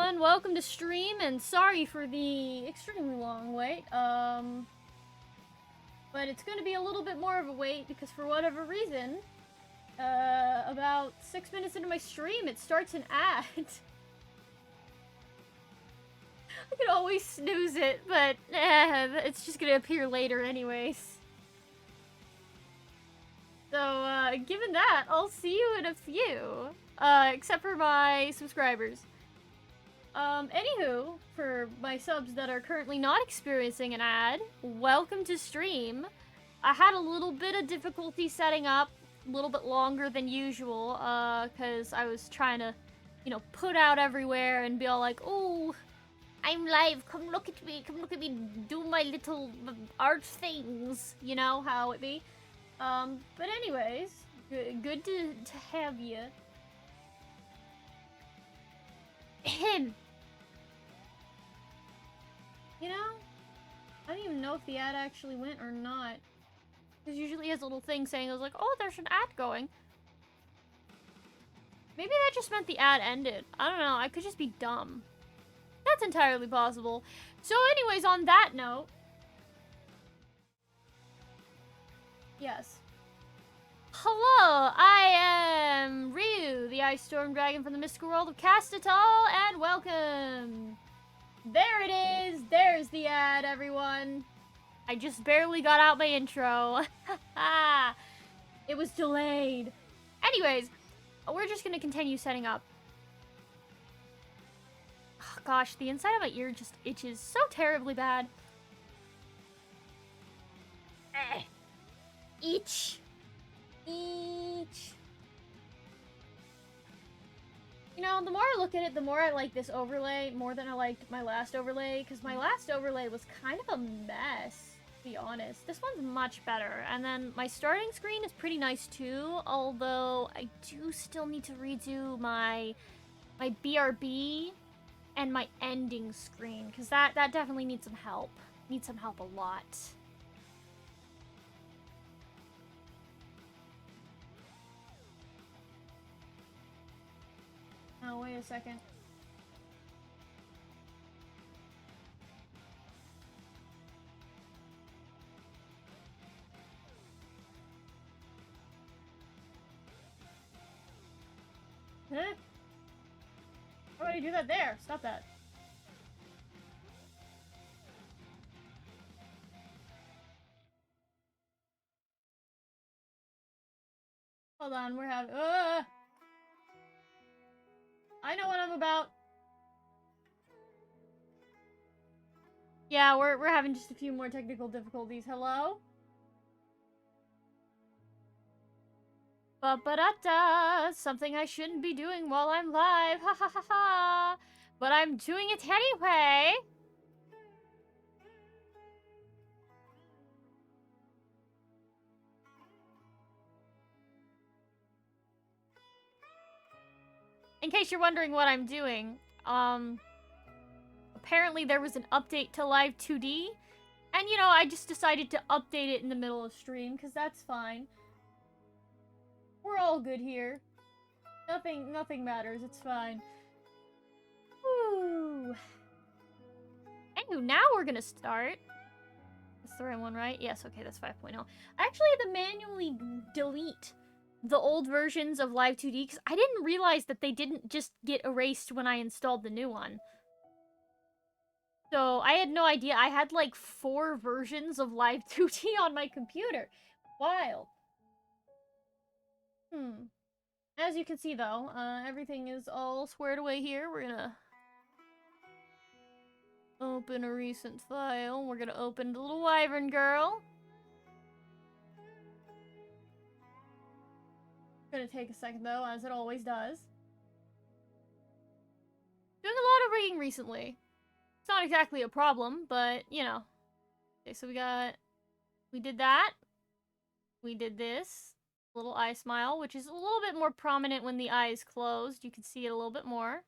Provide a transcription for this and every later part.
everyone, welcome to stream, and sorry for the extremely long wait, but it's gonna be a little bit more of a wait because for whatever reason, about 6 minutes into my stream, it starts an ad. I could always snooze it, but it's just gonna appear later anyways. So, given that, I'll see you in a few, except for my subscribers. Anywho, for my subs that are currently not experiencing an ad, welcome to stream. I had a little bit of difficulty setting up, a little bit longer than usual, cause I was trying to, you know, put out everywhere and be all like, oh, I'm live, come look at me, do my little art things, you know how it be. But anyways, good to have you. Ahem. You know, I don't even know if the ad actually went or not. Because usually it has a little thing saying, I was like, oh, there's an ad going. Maybe that just meant the ad ended. I don't know, I could just be dumb. That's entirely possible. So anyways, on that note... Yes. Hello, I am Ryu, the Ice Storm Dragon from the mystical world of Castatal, and welcome! There it is! There's the ad, everyone! I just barely got out my intro. It was delayed. Anyways, we're just gonna continue setting up. Oh, gosh, the inside of my ear just itches so terribly bad. Itch. Each. You know, the more I look at it, the more I like this overlay more than I liked my last overlay, because my last overlay was kind of a mess, to be honest. This one's much better, and then my starting screen is pretty nice too, although I do still need to redo my BRB and my ending screen, because that definitely needs some help. Needs some help a lot. Oh, wait a second. Huh? Why would I do that there? Stop that. Hold on, we're having... I know what I'm about. Yeah, we're having just a few more technical difficulties. Hello? Ba-ba-da-da! Something I shouldn't be doing while I'm live. Ha ha ha ha! But I'm doing it anyway! In case you're wondering what I'm doing, apparently there was an update to Live 2D, and you know, I just decided to update it in the middle of stream, because that's fine. We're all good here. Nothing matters, it's fine. Woo! Anyway, now we're gonna start. That's the right one, right? Yes, okay, that's 5.0. I actually had to manually delete the old versions of Live 2D because I didn't realize that they didn't just get erased when I installed the new one. So I had no idea. I had like 4 versions of Live 2D on my computer. Wild. As you can see though, everything is all squared away here. We're gonna open a recent file. We're gonna open the little wyvern girl. Gonna take a second though, as it always does. Doing a lot of rigging recently. It's not exactly a problem, but you know. Okay, so we did that. We did this little eye smile, which is a little bit more prominent when the eye is closed. You can see it a little bit more.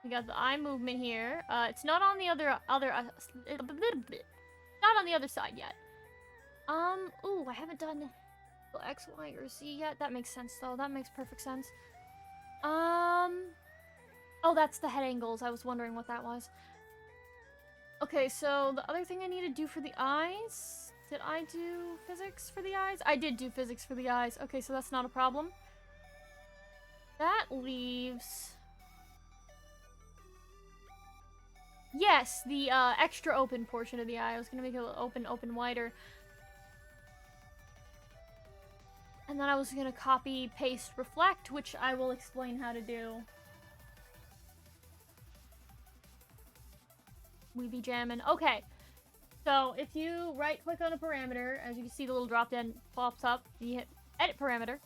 We got the eye movement here. It's not on the not on the other side yet. Ooh, I haven't done X, Y, or Z yet. That makes sense, though. That makes perfect sense. Oh, that's the head angles. I was wondering what that was. Okay, so the other thing I need to do for the eyes... Did I do physics for the eyes? I did do physics for the eyes. Okay, so that's not a problem. That leaves... Yes, the extra open portion of the eye. I was gonna make it open wider. And then I was gonna copy, paste, reflect, which I will explain how to do. We be jamming. Okay. So, if you right-click on a parameter, as you can see the little drop-down pops up, you hit Edit Parameter.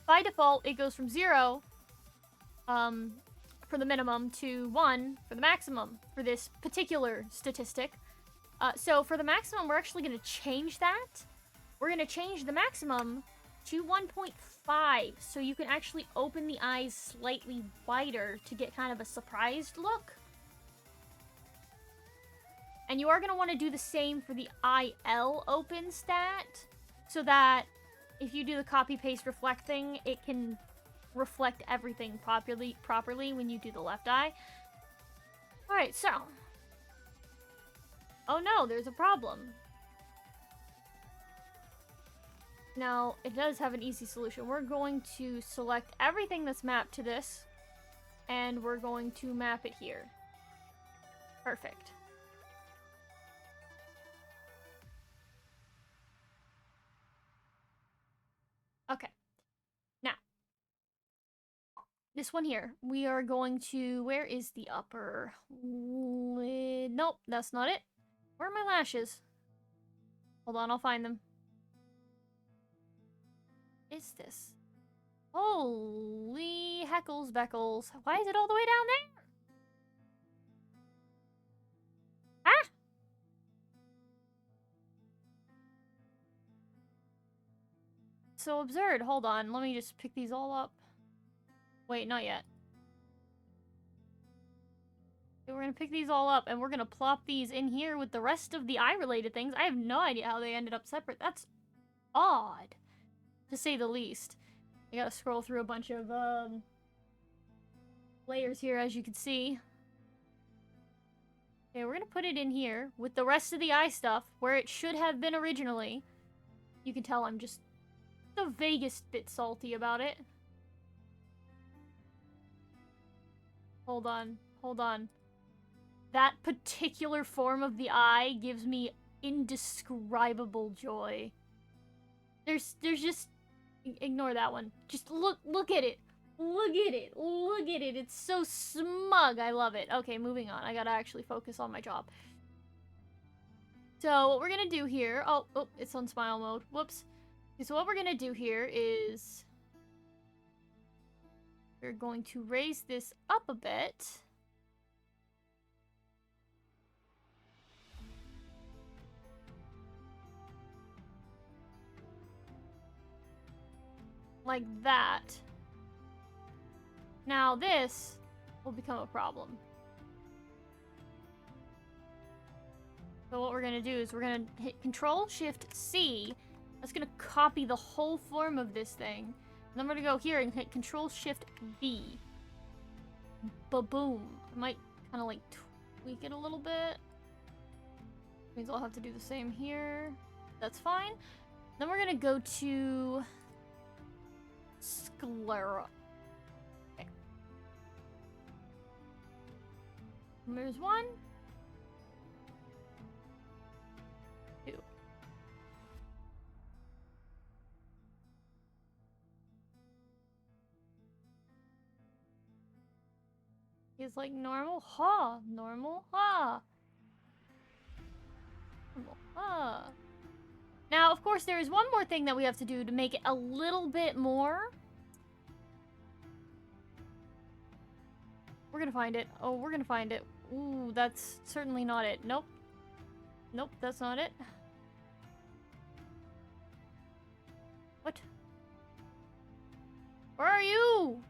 By default, it goes from 0 for the minimum to 1 for the maximum for this particular statistic. So, for the maximum, we're actually going to change that. We're going to change the maximum to 1.5, so you can actually open the eyes slightly wider to get kind of a surprised look. And you are going to want to do the same for the IL open stat, so that if you do the copy, paste, reflect thing, it can reflect everything properly when you do the left eye. Alright, so. Oh no, there's a problem. Now, it does have an easy solution. We're going to select everything that's mapped to this, and we're going to map it here. Perfect. Okay. Now, this one here, we are going to... Where is the upper lid? Nope, that's not it. Where are my lashes? Hold on, I'll find them. What is this? Holy heckles beckles. Why is it all the way down there? Ah! So absurd. Hold on, let me just pick these all up. Wait, not yet. Okay, we're gonna pick these all up, and we're gonna plop these in here with the rest of the eye-related things. I have no idea how they ended up separate. That's odd, to say the least. I gotta scroll through a bunch of, layers here, as you can see. Okay, we're gonna put it in here with the rest of the eye stuff, where it should have been originally. You can tell I'm just the vaguest bit salty about it. Hold on, hold on. That particular form of the eye gives me indescribable joy. There's just... Ignore that one. Just look at it. Look at it. Look at it. It's so smug. I love it. Okay, moving on. I gotta actually focus on my job. So, what we're gonna do here... Oh, it's on smile mode. Whoops. Okay, so what we're gonna do here is... We're going to raise this up a bit. Like that. Now this will become a problem. So what we're gonna do is we're gonna hit Control-Shift-C. That's gonna copy the whole form of this thing. And then we're gonna go here and hit Control-Shift-V. Ba-boom. I might kind of like tweak it a little bit. Means I'll have to do the same here. That's fine. Then we're gonna go to sclera. Okay. There's 1. 2. He's like normal, ha, normal, ha. Normal, ha. Now, of course, there is one more thing that we have to do to make it a little bit more. We're gonna find it. Oh, we're gonna find it. Ooh, that's certainly not it. Nope. Nope, that's not it. What? Where are you?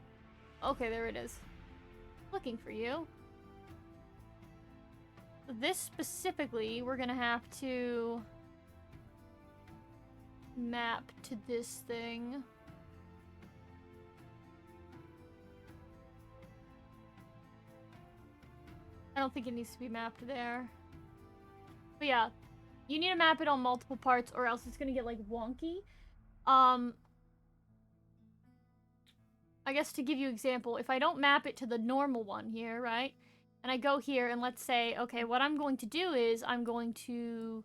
Okay, there it is. Looking for you. This specifically, we're gonna have to map to this thing. don't think it needs to be mapped there. But yeah, you need to map it on multiple parts or else it's gonna get, like, wonky. I guess to give you an example, if I don't map it to the normal one here, right? And I go here and let's say, okay, what I'm going to do is I'm going to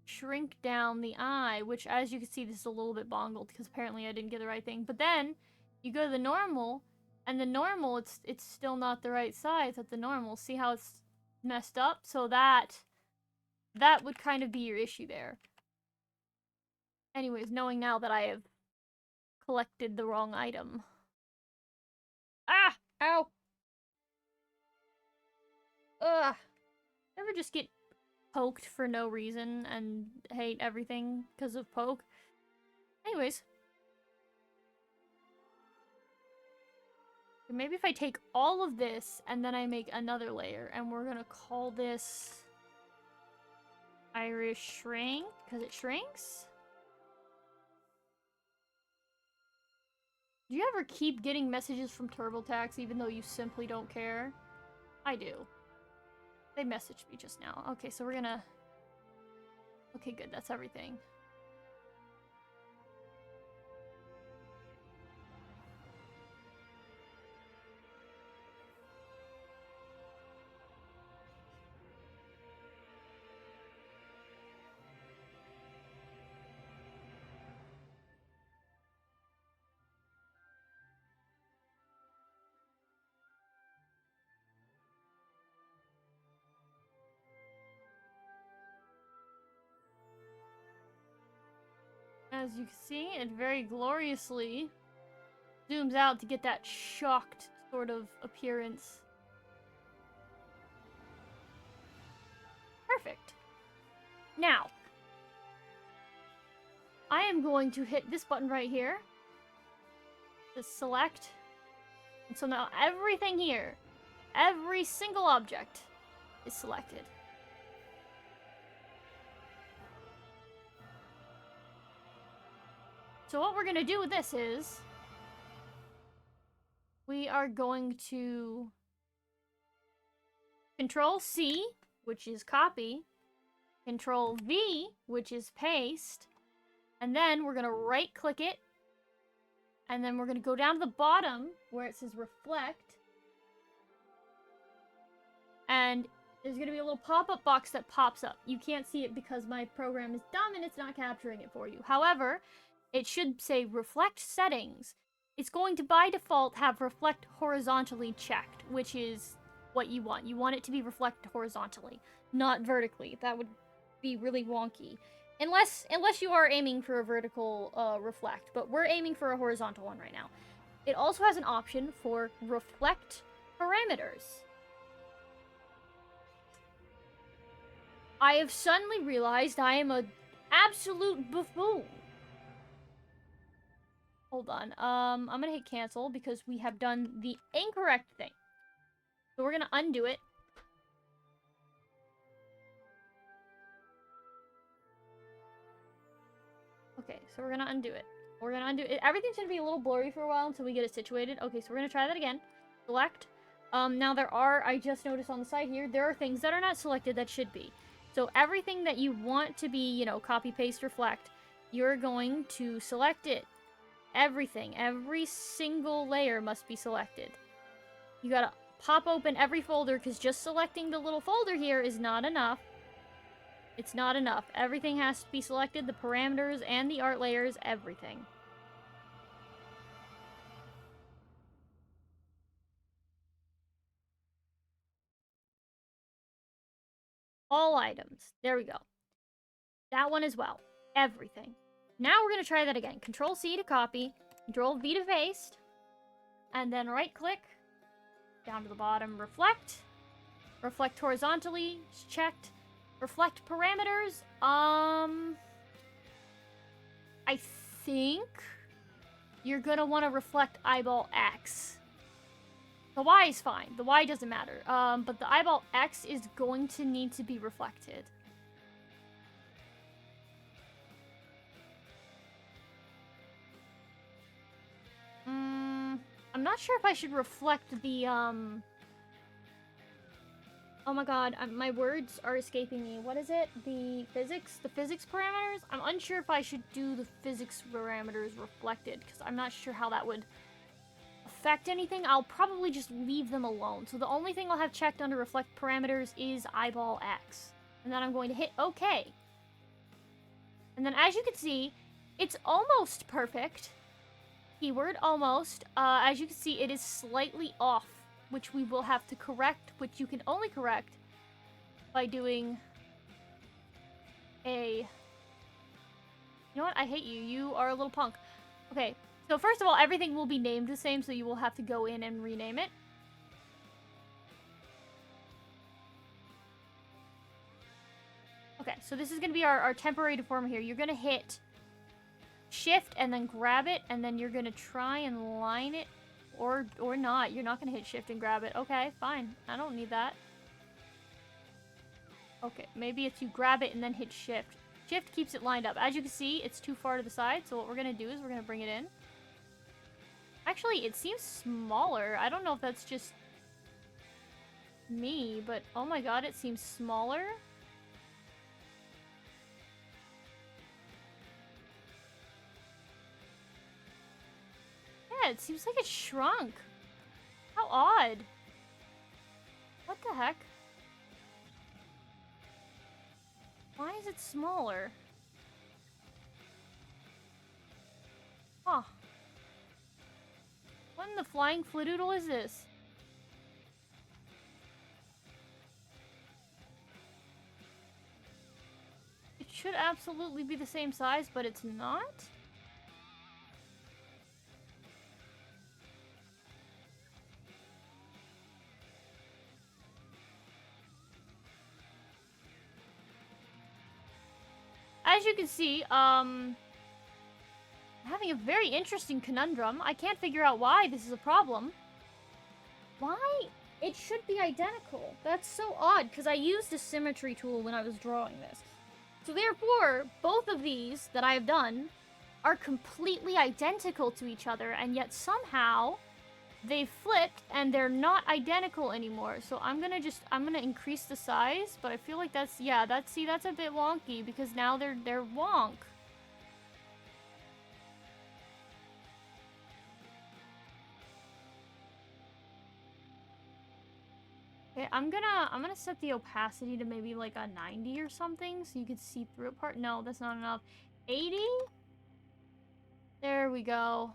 shrink down the eye, which as you can see, this is a little bit bongled because apparently I didn't get the right thing. But then you go to the normal, and the normal, it's still not the right size at the normal. See how it's messed up? So that would kind of be your issue there. Anyways, knowing now that I have collected the wrong item. Ah! Ow! Ugh! Ever just get poked for no reason and hate everything because of poke? Anyways. Maybe if I take all of this and then I make another layer and we're gonna call this Irish Shrink because it shrinks? Do you ever keep getting messages from TurboTax even though you simply don't care? I do. They messaged me just now. Okay, so we're gonna... Okay, good. That's everything. As you can see, it very gloriously zooms out to get that shocked sort of appearance. Perfect. Now, I am going to hit this button right here. Just select. And so now everything here, every single object is selected. So what we're going to do with this is we are going to Control C, which is copy, Control V, which is paste, and then we're going to right click it, and then we're going to go down to the bottom where it says reflect, and there's going to be a little pop-up box that pops up. You can't see it because my program is dumb and it's not capturing it for you. However, it should say reflect settings. It's going to by default have reflect horizontally checked, which is what you want. You want it to be reflect horizontally, not vertically. That would be really wonky. Unless you are aiming for a vertical reflect, but we're aiming for a horizontal one right now. It also has an option for reflect parameters. I have suddenly realized I am an absolute buffoon. Hold on. I'm gonna hit cancel because we have done the incorrect thing. So we're gonna undo it. Okay, so we're gonna undo it. We're gonna undo it. Everything's gonna be a little blurry for a while until we get it situated. Okay, so we're gonna try that again. Select. Now there are, I just noticed on the side here, there are things that are not selected that should be. So everything that you want to be, you know, copy, paste, reflect, you're going to select it. Everything, every single layer must be selected. You gotta pop open every folder because just selecting the little folder here is not enough. It's not enough. Everything has to be selected, the parameters and the art layers, everything. All items. There we go. That one as well. Everything. Now we're going to try that again. Control C to copy, Control V to paste, and then right click, down to the bottom, reflect. Reflect horizontally, it's checked. Reflect parameters, I think you're going to want to reflect eyeball X. The Y is fine. The Y doesn't matter. But the eyeball X is going to need to be reflected. I'm not sure if I should reflect the, Oh my god, my words are escaping me. What is it? The physics parameters? I'm unsure if I should do the physics parameters reflected, because I'm not sure how that would affect anything. I'll probably just leave them alone. So the only thing I'll have checked under reflect parameters is eyeball X. And then I'm going to hit OK. And then as you can see, it's almost perfect. Keyword, almost. As you can see, it is slightly off, which we will have to correct, which you can only correct by doing a... You know what? I hate you. You are a little punk. Okay, so first of all, everything will be named the same, so you will have to go in and rename it. Okay, so this is going to be our temporary deformer here. You're going to hit shift and then grab it, and then you're going to try and line it. Or not. You're not going to hit shift and grab it. Okay, fine. I don't need that. Okay, maybe it's you grab it and then hit shift. Shift keeps it lined up. As you can see, it's too far to the side, so what we're going to do is we're going to bring it in. Actually, it seems smaller. I don't know if that's just me, but oh my god, it seems smaller. Yeah, it seems like it shrunk. How odd. What the heck? Why is it smaller? Huh. What in the flying fladoodle is this? It should absolutely be the same size, but it's not? As you can see, I'm having a very interesting conundrum. I can't figure out why this is a problem. Why? It should be identical. That's so odd, because I used a symmetry tool when I was drawing this. So therefore, both of these that I have done are completely identical to each other, and yet somehow they flipped and they're not identical anymore. So I'm gonna increase the size, but I feel like that's a bit wonky because now they're wonk. Okay, I'm gonna set the opacity to maybe like a 90 or something so you can see through it part. No, that's not enough. 80? There we go.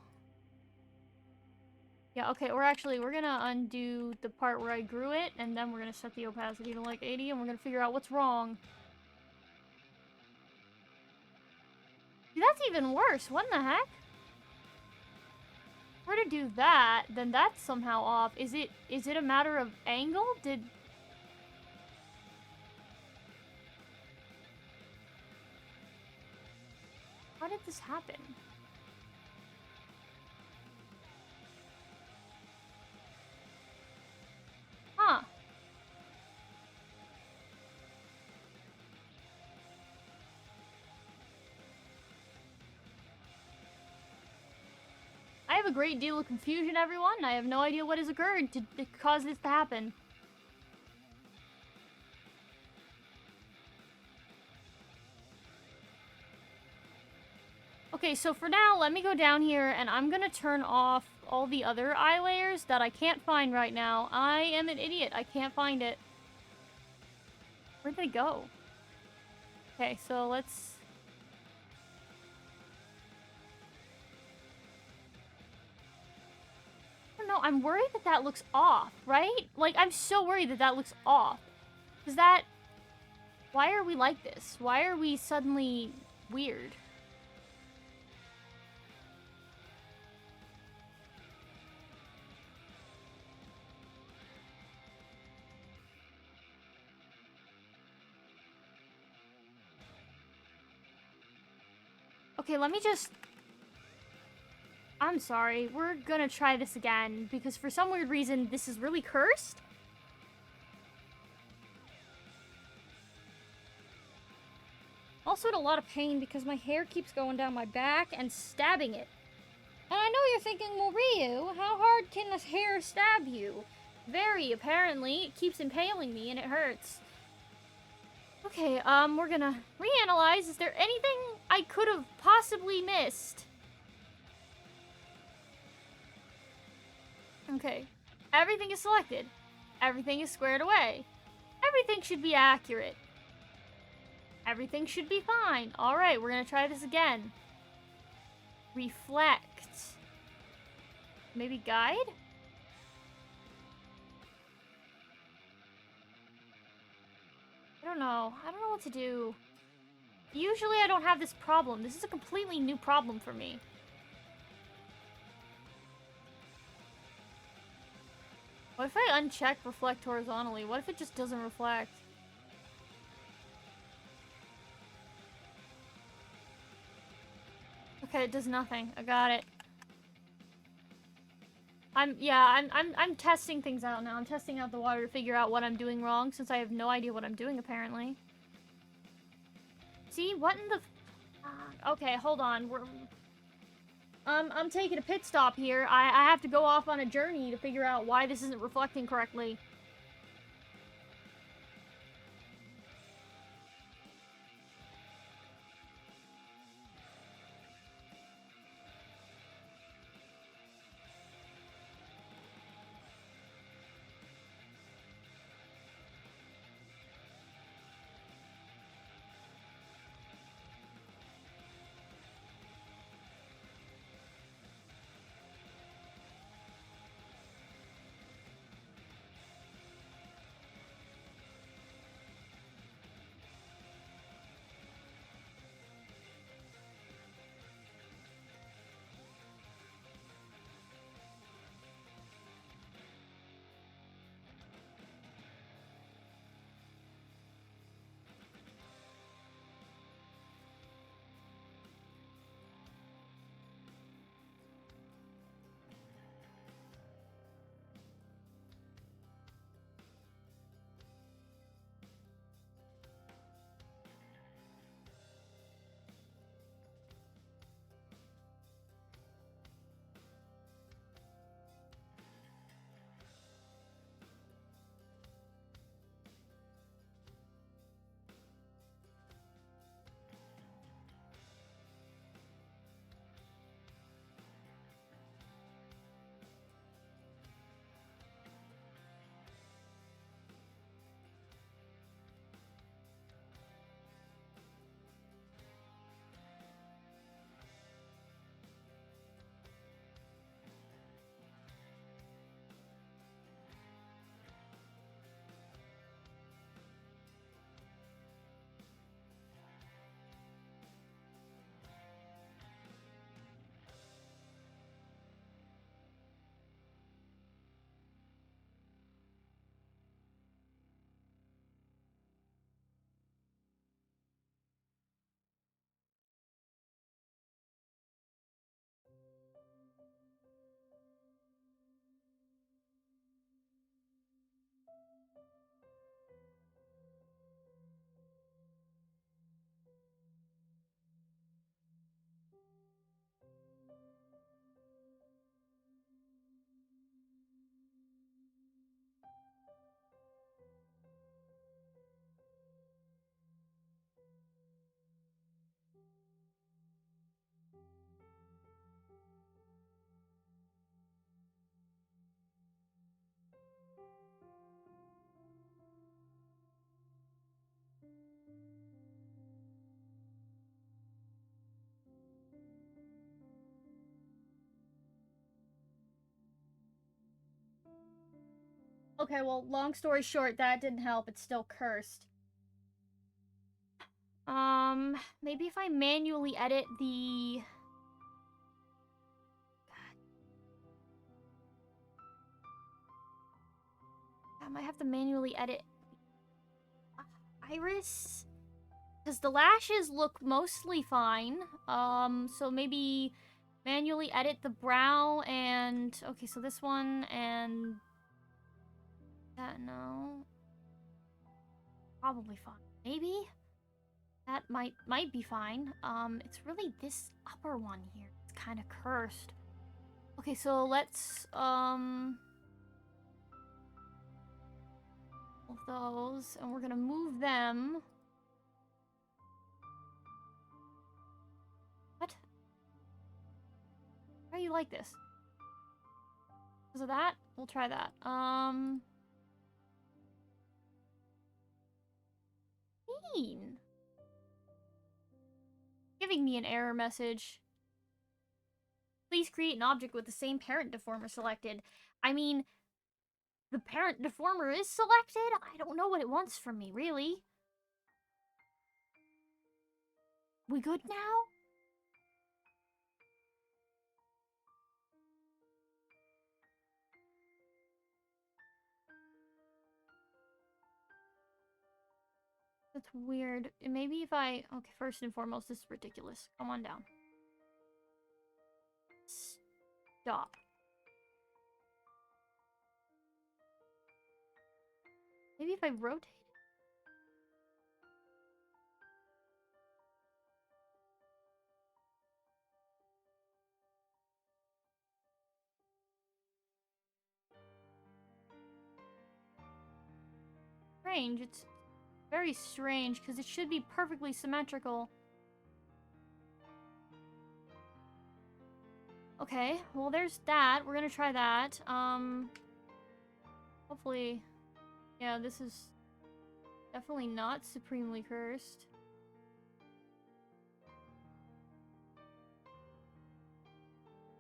Yeah, okay, we're gonna undo the part where I grew it, and then we're gonna set the opacity to like 80, and we're gonna figure out what's wrong. See, that's even worse. What in the heck? If we're to do that, then that's somehow off. Is it a matter of angle? How did this happen? Huh. I have a great deal of confusion, everyone. I have no idea what has occurred to cause this to happen. Okay, so for now, let me go down here, and I'm gonna turn off all the other eye layers that I can't find right now. I am an idiot. I can't find it. Where'd they go? Okay, so let's... I don't know, I'm worried that that looks off, right? Like, I'm so worried that that looks off. Is that... Why are we like this? Why are we suddenly weird? Okay, let me just... I'm sorry. We're gonna try this again, because for some weird reason, this is really cursed. Also in a lot of pain because my hair keeps going down my back and stabbing it. And I know you're thinking, well, Ryu, how hard can this hair stab you? Very, apparently. It keeps impaling me and it hurts. Okay, we're gonna reanalyze. Is there anything I could have possibly missed? Okay. Everything is selected. Everything is squared away. Everything should be accurate. Everything should be fine. Alright, we're gonna try this again. Reflect. Maybe guide? I don't know. I don't know what to do. Usually I don't have this problem. This is a completely new problem for me. What if I uncheck reflect horizontally? What if it just doesn't reflect? Okay, it does nothing. I got it. I'm testing things out now. I'm testing out the water to figure out what I'm doing wrong, since I have no idea what I'm doing, apparently. See? What in the... okay, hold on. I'm taking a pit stop here. I have to go off on a journey to figure out why this isn't reflecting correctly. Okay, well, long story short, that didn't help. It's still cursed. Maybe if I manually edit the... I might have to manually edit iris, because the lashes look mostly fine. So maybe manually edit the brow and... Okay, so this one and... that, no. Probably fine. Maybe? That might be fine. It's really this upper one here. It's kind of cursed. Okay, so let's, of those, and we're gonna move them. What? Why do you like this? Because of that? We'll try that. Mean. Giving me an error message. Please create an object with the same parent deformer selected. I mean, the parent deformer is selected? I don't know what it wants from me, really. We good now? That's weird. Maybe if I... Okay, first and foremost, this is ridiculous. Come on down. Stop. Maybe if I rotate it? Strange. It's very strange, because it should be perfectly symmetrical. Okay, well there's that. We're gonna try that. Hopefully... Yeah, this is definitely not supremely cursed.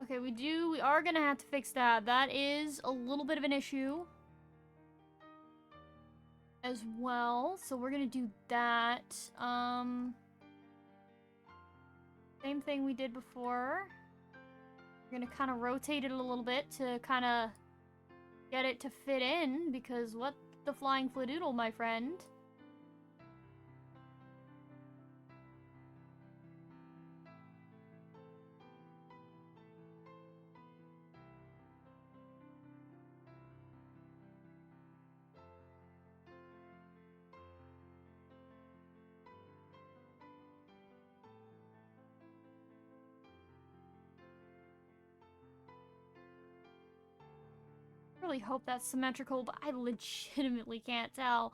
Okay, we are gonna have to fix that. That is a little bit of an issue as well. So we're gonna do that. Same thing we did before. We're gonna kind of rotate it a little bit to kind of get it to fit in, because what the flying fladoodle, my friend? I really hope that's symmetrical, but I legitimately can't tell.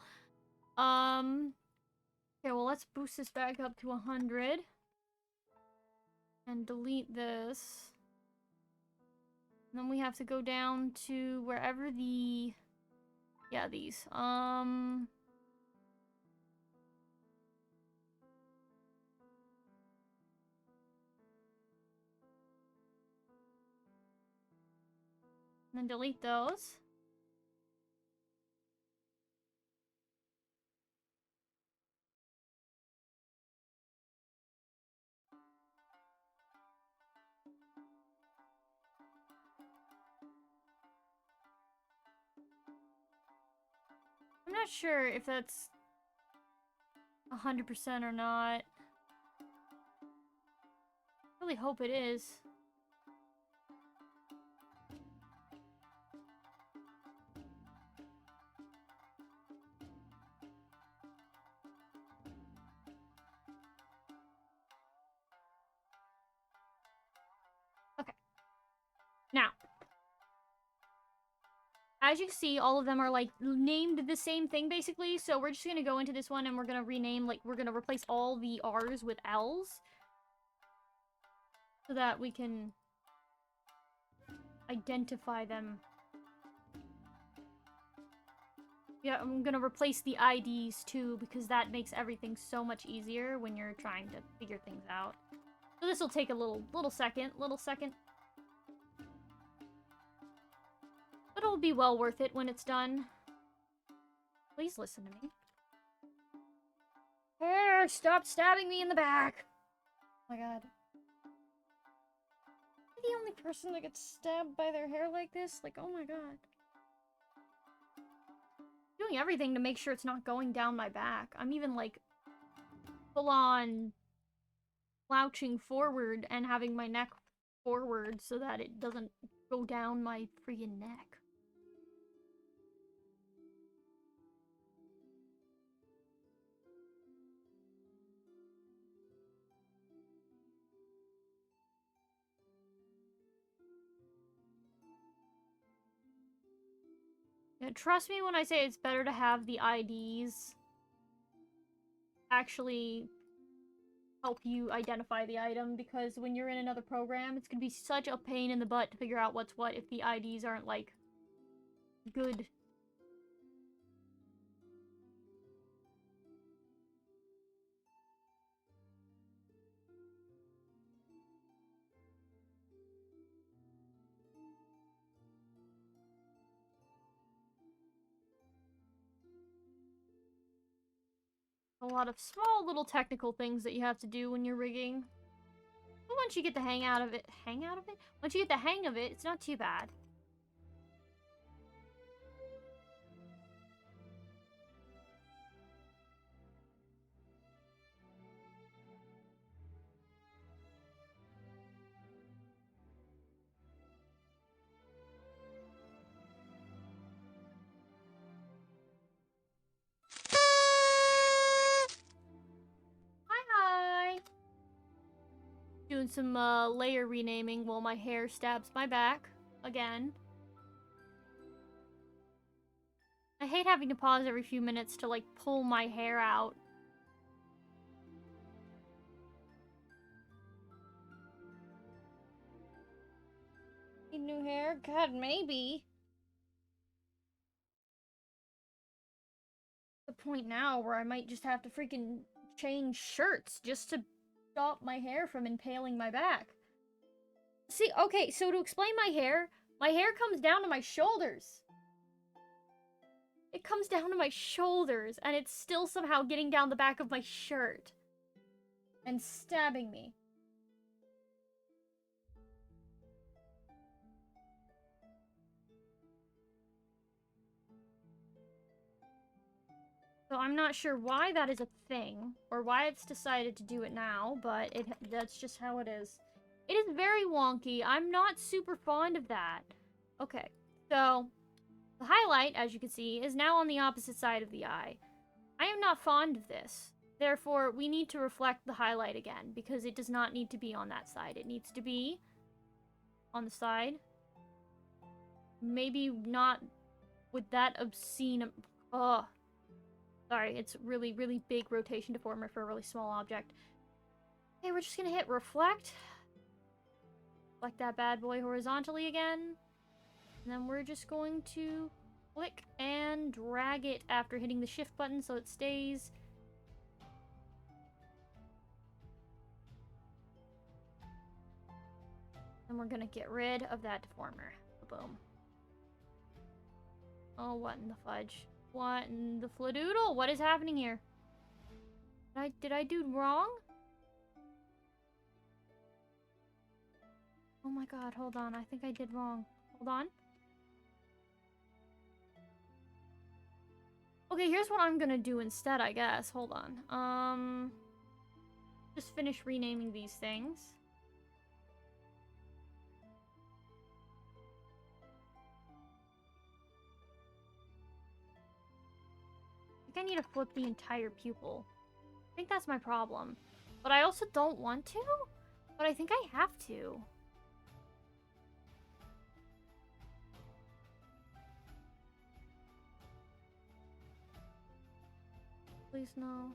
Okay, well, let's boost this back up to 100. And delete this. And then we have to go down to wherever the... Yeah, these. And then delete those. I'm not sure if that's 100% or not. I really hope it is. Okay. Now, as you can see, all of them are, like, named the same thing, basically. So we're just gonna go into this one and we're gonna rename, like, we're gonna replace all the R's with L's. So that we can identify them. Yeah, I'm gonna replace the IDs, too, because that makes everything so much easier when you're trying to figure things out. So this will take a little second. But it'll be well worth it when it's done. Please listen to me. Hair, stop stabbing me in the back! Oh my god. Am I the only person that gets stabbed by their hair like this? Like, oh my god. Doing everything to make sure it's not going down my back. I'm even, like, full-on slouching forward and having my neck forward so that it doesn't go down my freaking neck. Yeah, trust me when I say it's better to have the IDs actually help you identify the item, because when you're in another program, it's gonna be such a pain in the butt to figure out what's what if the IDs aren't, like, good. A lot of small little technical things that you have to do when you're rigging. But once you get the hang out of it, Once you get the hang of it, it's not too bad. Hi! Doing some layer renaming while my hair stabs my back again. I hate having to pause every few minutes to, like, pull my hair out. Need new hair? God, maybe. The point now where I might just have to freaking change shirts just to stop my hair from impaling my back. See, okay, so to explain my hair comes down to my shoulders. It comes down to my shoulders, and it's still somehow getting down the back of my shirt. And stabbing me. So I'm not sure why that is a thing, or why it's decided to do it now, but that's just how it is. It is very wonky. I'm not super fond of that. Okay, so the highlight, as you can see, is now on the opposite side of the eye. I am not fond of this. Therefore, we need to reflect the highlight again, because it does not need to be on that side. It needs to be on the side. Maybe not with that obscene... Ugh. Sorry, it's really, really big rotation deformer for a really small object. Okay, we're just gonna hit reflect. Reflect that bad boy horizontally again. And then we're just going to click and drag it after hitting the shift button so it stays. And we're gonna get rid of that deformer. Boom. Oh, what in the fudge? What in the fladoodle? What is happening here? Did I do wrong? Oh my god, hold on. I think I did wrong. Hold on. Okay, here's what I'm gonna do instead, I guess. Hold on. Just finish renaming these things. I think I need to flip the entire pupil. I think that's my problem. But I also don't want to. But I think I have to. Please no.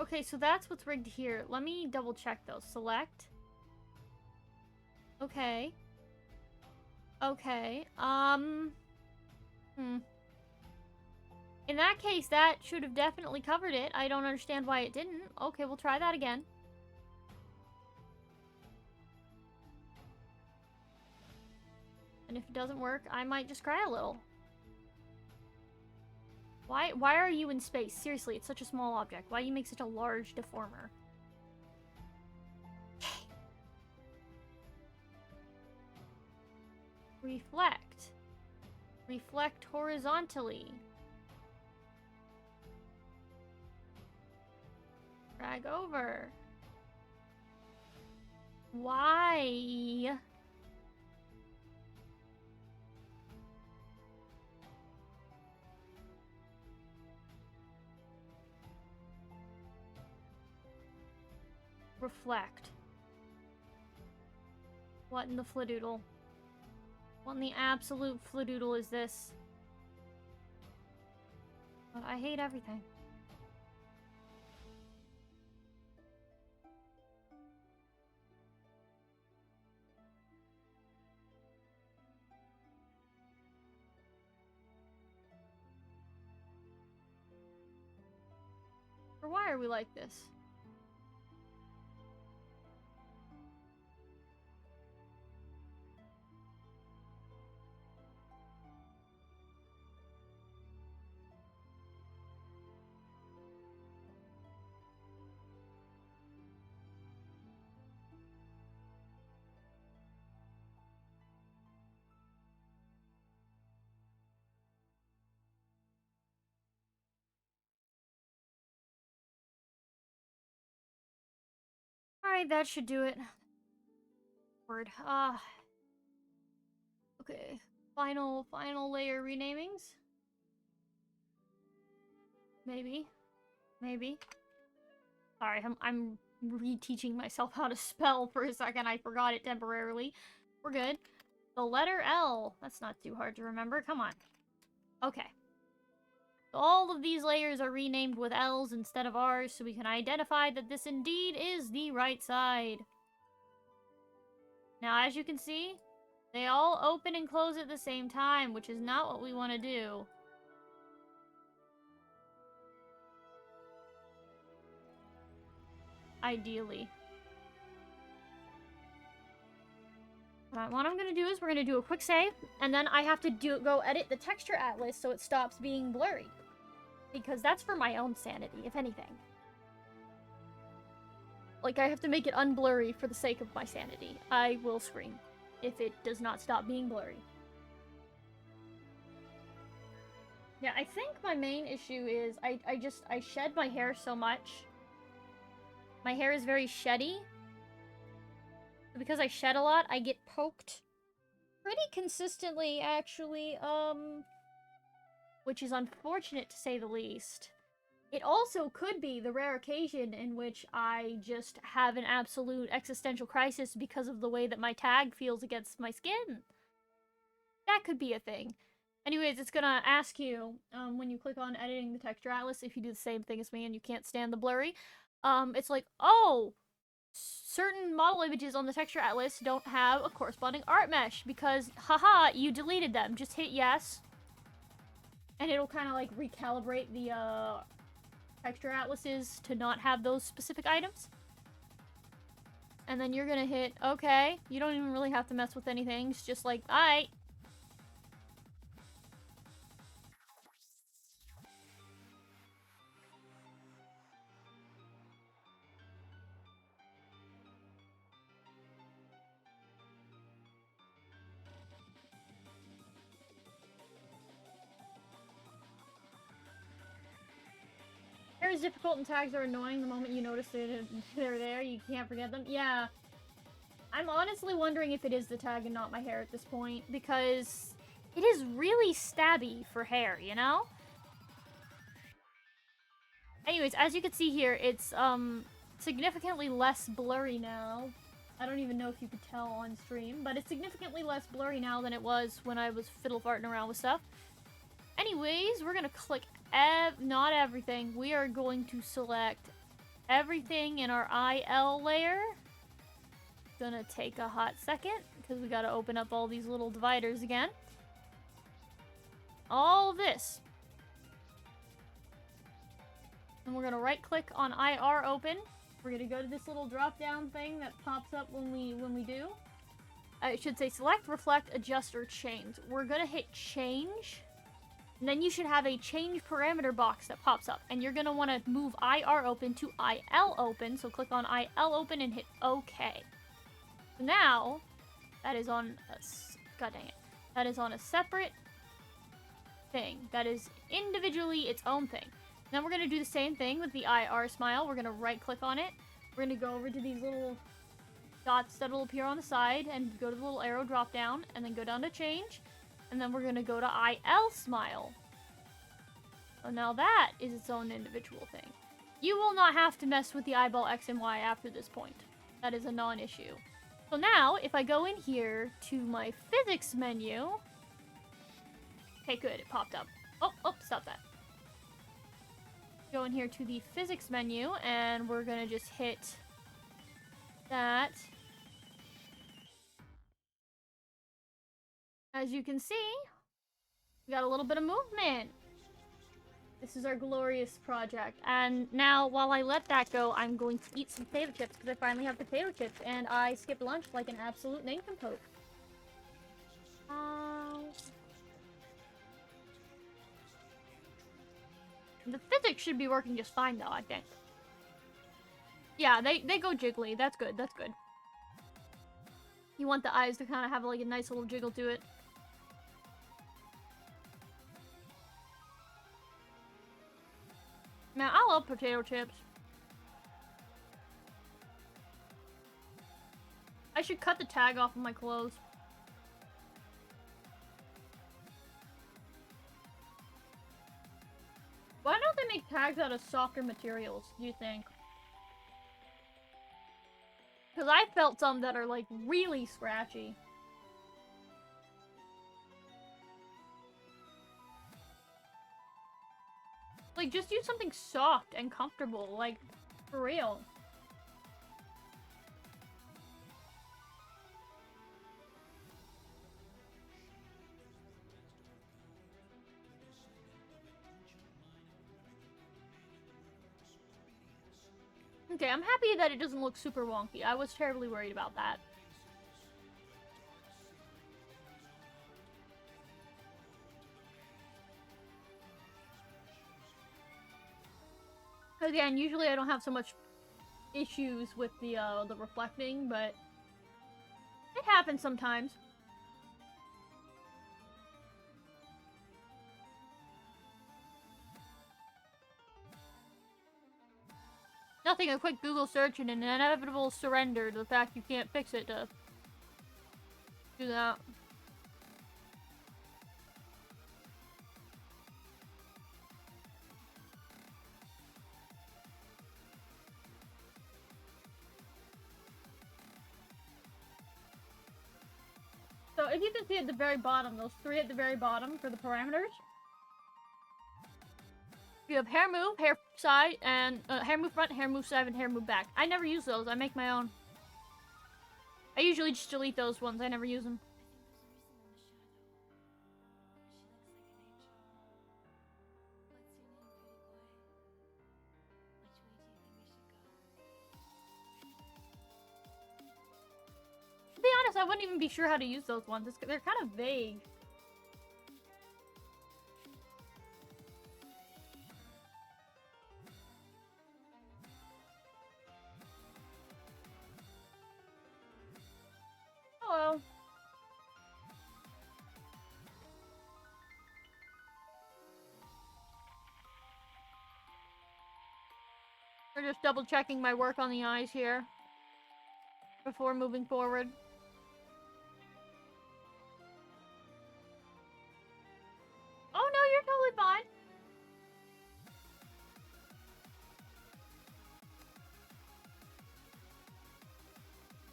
Okay, so that's what's rigged here. Let me double check though. Select. Okay. Okay. In that case, that should have definitely covered it. I don't understand why it didn't. Okay, we'll try that again. And if it doesn't work, I might just cry a little. Why are you in space? Seriously, it's such a small object. Why do you make such a large deformer? Reflect. Reflect horizontally. Drag over. Why? Reflect. What in the fladoodle? What in the absolute fladoodle is this? I hate everything. Or why are we like this? Alright, that should do it. Word. Okay. Final layer renamings? Maybe. Sorry, I'm reteaching myself how to spell for a second. I forgot it temporarily. We're good. The letter L. That's not too hard to remember. Come on. Okay. All of these layers are renamed with L's instead of R's, so we can identify that this indeed is the right side. Now, as you can see, they all open and close at the same time, which is not what we want to do. Ideally. What I'm gonna do is we're gonna do a quick save, and then I have to go edit the texture atlas so it stops being blurry. Because that's for my own sanity, if anything. Like, I have to make it unblurry for the sake of my sanity. I will scream if it does not stop being blurry. Yeah, I think my main issue is I shed my hair so much. My hair is very sheddy. Because I shed a lot, I get poked pretty consistently, actually, which is unfortunate to say the least. It also could be the rare occasion in which I just have an absolute existential crisis because of the way that my tag feels against my skin. That could be a thing. Anyways, it's gonna ask you, when you click on editing the texture atlas, if you do the same thing as me and you can't stand the blurry, it's like, oh, certain model images on the texture atlas don't have a corresponding art mesh because, haha, you deleted them. Just hit yes. And it'll kind of like recalibrate the texture atlases to not have those specific items. And then you're gonna hit okay. You don't even really have to mess with anything. It's just like, alright. Hair is difficult and tags are annoying the moment you notice that they're there. You can't forget them. Yeah. I'm honestly wondering if it is the tag and not my hair at this point, because it is really stabby for hair, you know? Anyways, as you can see here, it's significantly less blurry now. I don't even know if you could tell on stream, but it's significantly less blurry now than it was when I was fiddle farting around with stuff. Anyways, we're gonna click not everything. We are going to select everything in our IL layer. Gonna take a hot second because we gotta open up all these little dividers again. All this. And we're gonna right click on IR open. We're gonna go to this little drop down thing that pops up when we do. It should say select, reflect, adjust, or change. We're gonna hit change. And then you should have a change parameter box that pops up. And you're gonna wanna move IR open to IL open. So click on IL open and hit OK. So now, that is on god dang it. That is on a separate thing. That is individually its own thing. Then we're gonna do the same thing with the IR smile. We're gonna right click on it. We're gonna go over to these little dots that'll appear on the side, and go to the little arrow drop down, and then go down to change, and then we're gonna go to IL smile. So now that is its own individual thing. You will not have to mess with the eyeball X and Y after this point. That is a non-issue. So now, if I go in here to my physics menu... Okay, good, it popped up. Oh, stop that. Go in here to the physics menu, and we're gonna just hit that. As you can see, we got a little bit of movement. This is our glorious project. And now, while I let that go, I'm going to eat some potato chips, because I finally have potato chips, and I skipped lunch like an absolute nincompoop. The physics should be working just fine, though, I think. Yeah, they go jiggly. That's good, that's good. You want the eyes to kind of have, like, a nice little jiggle to it. Man, I love potato chips. I should cut the tag off of my clothes. Why don't they make tags out of softer materials, do you think? Because I felt some that are, like, really scratchy. Like, just use something soft and comfortable, like, for real. Okay, I'm happy that it doesn't look super wonky. I was terribly worried about that. Again, usually I don't have so much issues with the reflecting, but it happens sometimes. Nothing, a quick Google search and an inevitable surrender to the fact you can't fix it to do that. So if you can see at the very bottom, those three at the very bottom for the parameters. You have hair move, hair side, and hair move front, hair move side, and hair move back. I never use those. I make my own. I usually just delete those ones. I never use them. To be honest, I wouldn't even be sure how to use those ones. They're kind of vague. Hello. We're just double checking my work on the eyes here before moving forward. Oh no, you're totally fine.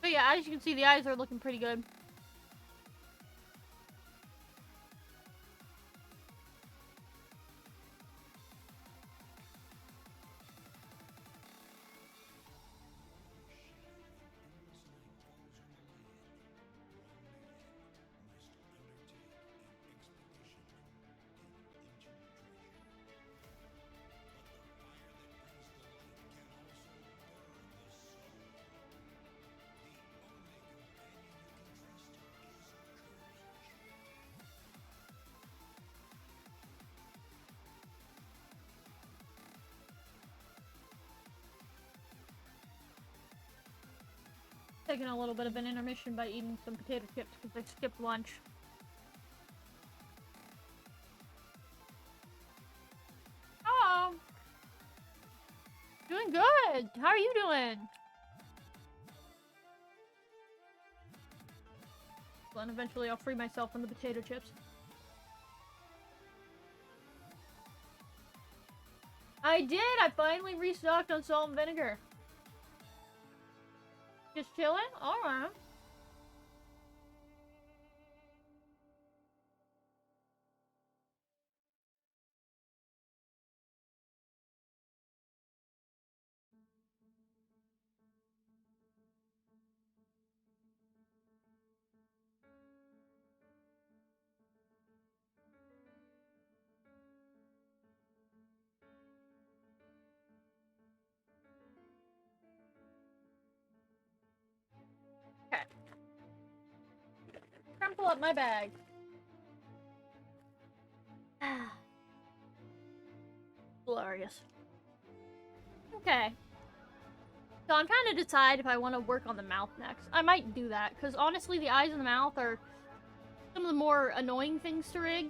But yeah, as you can see, the eyes are looking pretty good. Taking a little bit of an intermission by eating some potato chips because I skipped lunch. Oh, doing good. How are you doing? on. Eventually I'll free myself from the potato chips. I did! I finally restocked on salt and vinegar. Just chilling? Alright. Okay. Crumple up my bag. Glorious. Okay. So I'm trying to decide if I want to work on the mouth next. I might do that, because honestly the eyes and the mouth are some of the more annoying things to rig.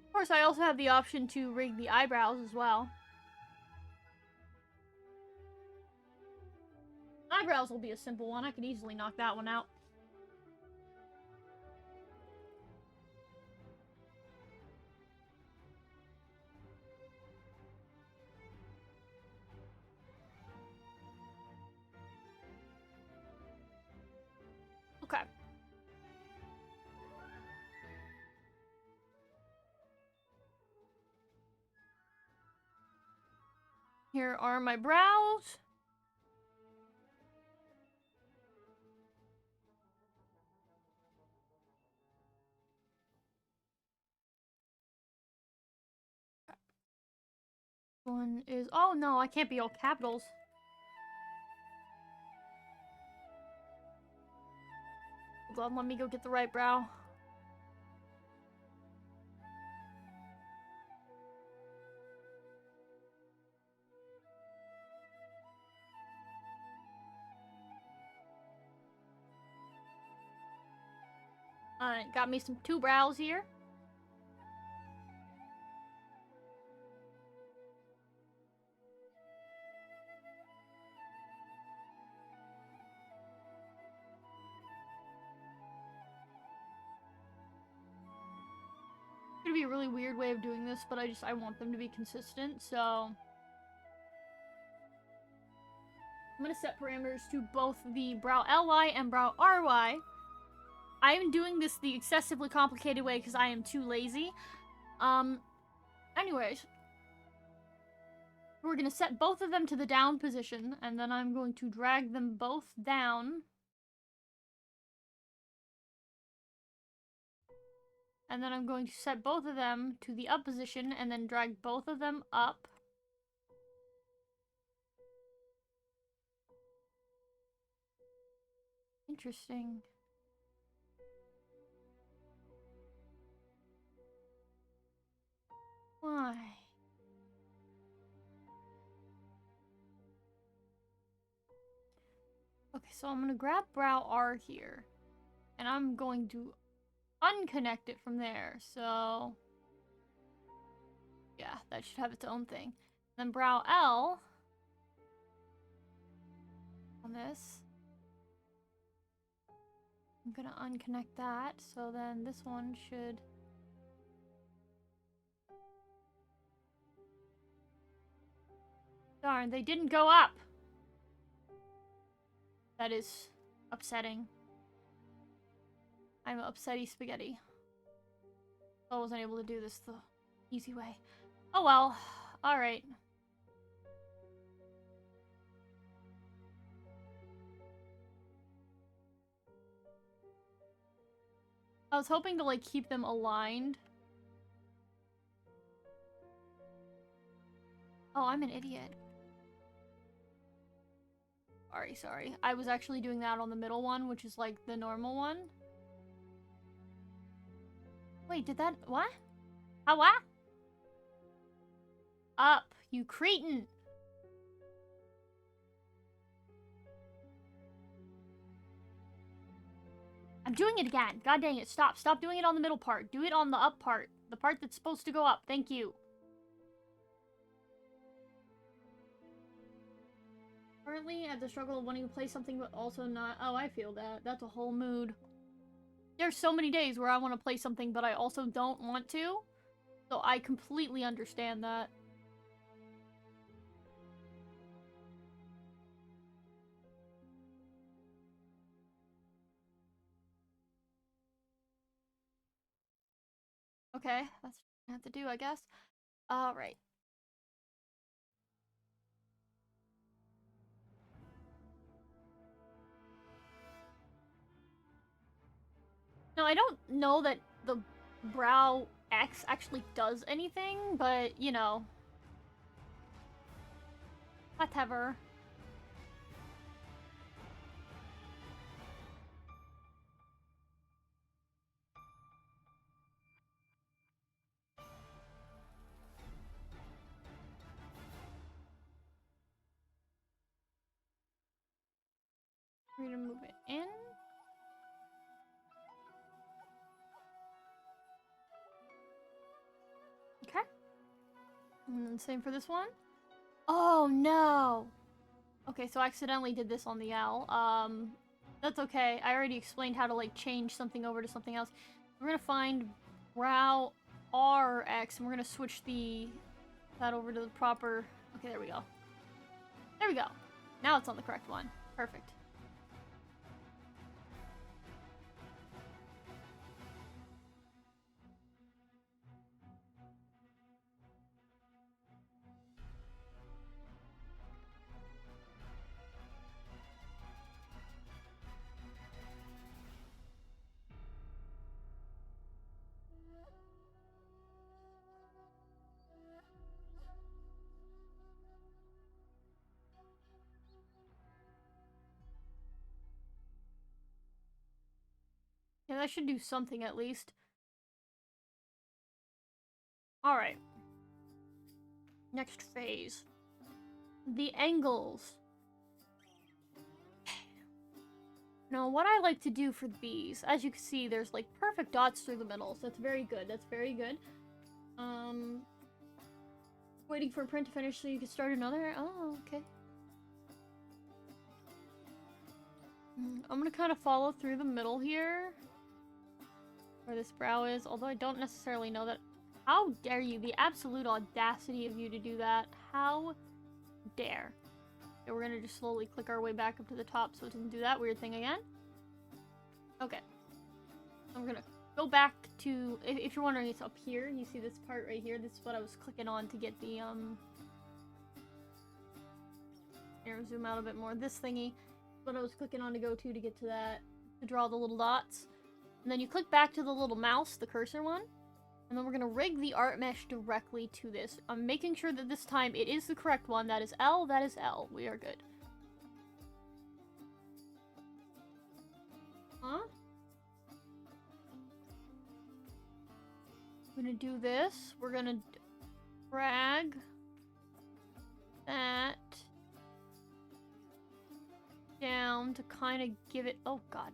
Of course, I also have the option to rig the eyebrows as well. Eyebrows will be a simple one. I could easily knock that one out. Okay. Here are my brows. One is... Oh no, I can't be all capitals. Hold on, let me go get the right brow. Got me some 2 brows here. It's gonna be a really weird way of doing this, but I want them to be consistent, so... I'm gonna set parameters to both the brow LY and brow RY. I am doing this the excessively complicated way because I am too lazy. Anyways. We're gonna set both of them to the down position, and then I'm going to drag them both down. And then I'm going to set both of them to the up position, and then drag both of them up. Interesting. Why? Okay, so I'm gonna grab brow R here. And I'm going to unconnect it from there, so... Yeah, that should have its own thing. Then brow L... on this. I'm gonna unconnect that, so then this one should... Darn, they didn't go up! That is upsetting. I'm upsetty spaghetti. I wasn't able to do this the easy way. Oh well. Alright. I was hoping to, like, keep them aligned. Oh, I'm an idiot. Sorry. I was actually doing that on the middle one, which is, like, the normal one. Wait, did that... What? How what? Up, you cretin! I'm doing it again! God dang it, stop. Stop doing it on the middle part. Do it on the up part. The part that's supposed to go up. Thank you. currently at the struggle of wanting to play something but also not. Oh, I feel that. That's a whole mood. There's so many days where I want to play something but I also don't want to. So I completely understand that. Okay, that's what I have to do, I guess. Alright. No, I don't know that the brow X actually does anything, but, you know. Whatever. We're gonna move it in. Okay. And then same for this one. Oh, no! Okay, so I accidentally did this on the L. That's okay. I already explained how to, like, change something over to something else. We're gonna find brow RX, and we're gonna switch that over to the proper... Okay, there we go. There we go. Now it's on the correct one. Perfect. Yeah, that should do something at least. Alright. Next phase. The angles. Now, what I like to do for these, as you can see, there's like perfect dots through the middle, so that's very good. That's very good. Waiting for a print to finish so you can start another? Oh, okay. I'm gonna kind of follow through the middle here. Where this brow is, although I don't necessarily know that. How dare you? The absolute audacity of you to do that. How dare. Okay, we're gonna just slowly click our way back up to the top so it doesn't do that weird thing again. Okay. I'm gonna go back to... If you're wondering, it's up here. You see this part right here? This is what I was clicking on to get the, Here, zoom out a bit more. This thingy. What I was clicking on to go to get to that. To draw the little dots. And then you click back to the little mouse, the cursor one. And then we're gonna rig the art mesh directly to this. I'm making sure that this time it is the correct one. That is L, that is L. We are good. Huh? I'm gonna do this. We're gonna drag that down to kind of give it... Oh, God.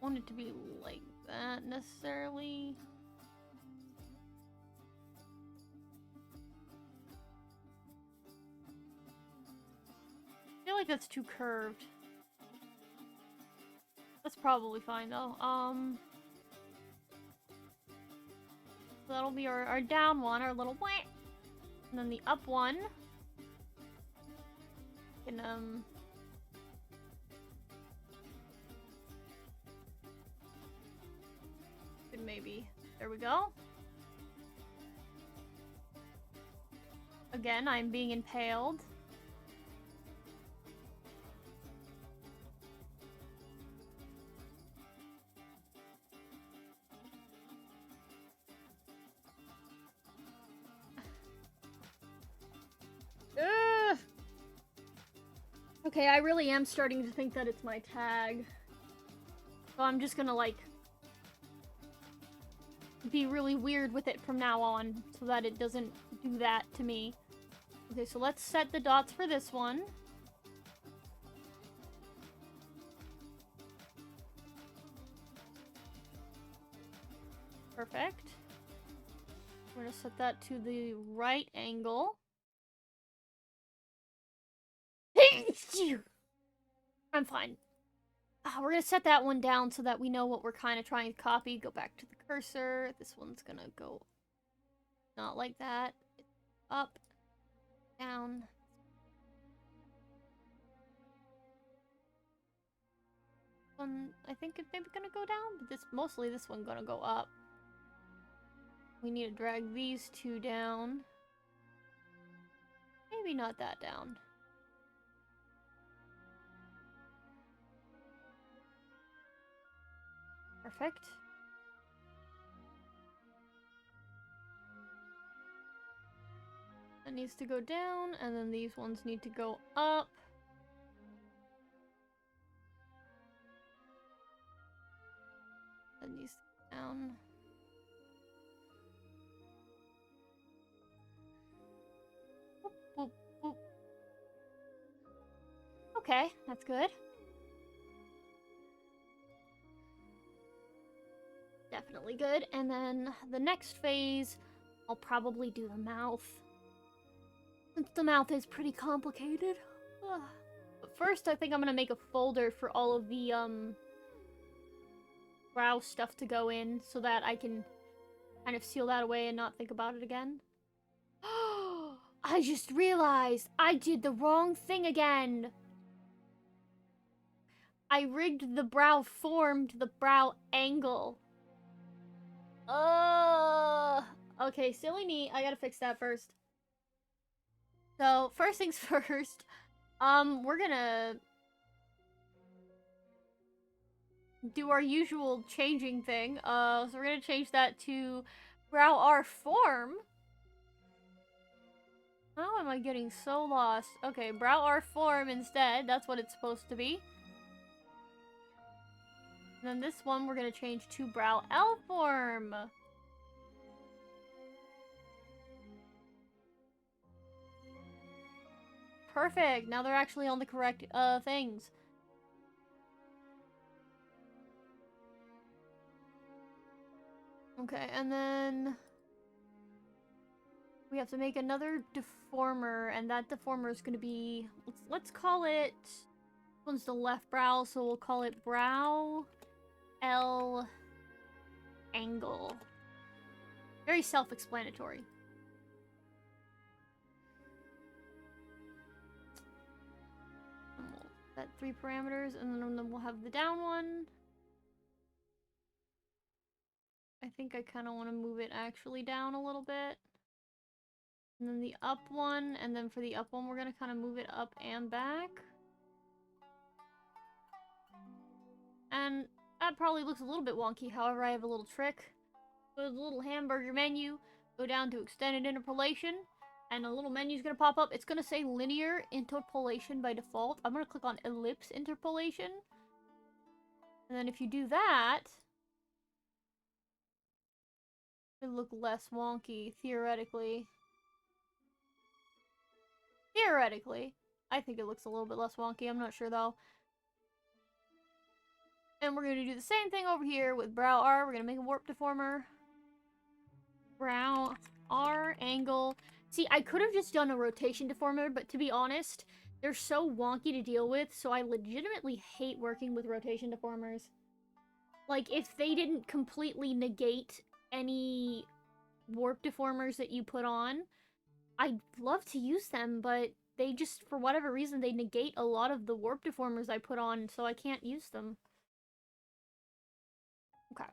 Want it to be like that necessarily. I feel like that's too curved. That's probably fine though. So that'll be our down one, our little wah. And then the up one. And maybe. There we go. Again, I'm being impaled. Ugh. Okay, I really am starting to think that it's my tag. So I'm just gonna, like, be really weird with it from now on so that it doesn't do that to me. Okay, so let's set the dots for this one. Perfect. We're gonna set that to the right angle. I'm fine. We're gonna set that one down so that we know what we're kind of trying to copy. Go back to the cursor. This one's gonna go not like that. Up, down. One, I think it's maybe gonna go down, but mostly this one gonna go up. We need to drag these two down. Maybe not that down. Perfect. That needs to go down, and then these ones need to go up. That needs to go down. Boop, boop, boop. Okay, that's good. Definitely good. And then the next phase, I'll probably do the mouth. Since the mouth is pretty complicated. But first, I think I'm gonna make a folder for all of the, brow stuff to go in so that I can kind of seal that away and not think about it again. I just realized I did the wrong thing again. I rigged the brow form to the brow angle. Okay, silly me. I gotta fix that first. So, first things first, we're gonna do our usual changing thing. So we're gonna change that to brow R form. How am I getting so lost? Okay, brow R form instead. That's what it's supposed to be. And then this one we're gonna change to brow L form. Perfect. Now they're actually on the correct things. Okay, and then we have to make another deformer, and that deformer is going to be, let's call it, this one's the left brow, so we'll call it brow L angle. Very self-explanatory. We'll set 3 parameters, and then we'll have the down one. I think I kind of want to move it actually down a little bit. And then the up one, and then for the up one, we're going to kind of move it up and back. And that probably looks a little bit wonky, however, I have a little trick. Go to the little hamburger menu, go down to extended interpolation, and a little menu is going to pop up. It's going to say linear interpolation by default. I'm going to click on ellipse interpolation. And then if you do that, it'll look less wonky, theoretically. Theoretically. I think it looks a little bit less wonky, I'm not sure though. And we're going to do the same thing over here with brow R. We're going to make a warp deformer. Brow R angle. See, I could have just done a rotation deformer, but to be honest, they're so wonky to deal with, so I legitimately hate working with rotation deformers. Like, if they didn't completely negate any warp deformers that you put on, I'd love to use them, but they just, for whatever reason, they negate a lot of the warp deformers I put on, so I can't use them. Okay.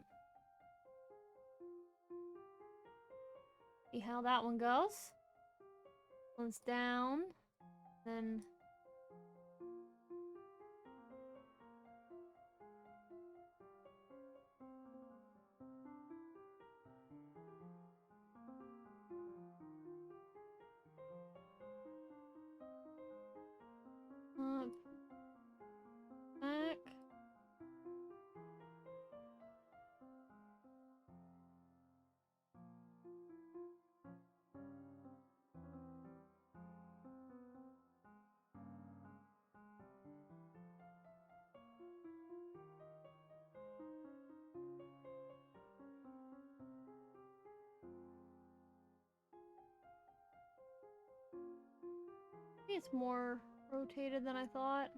See how that one goes? One's down. Then... back. Maybe it's more rotated than I thought.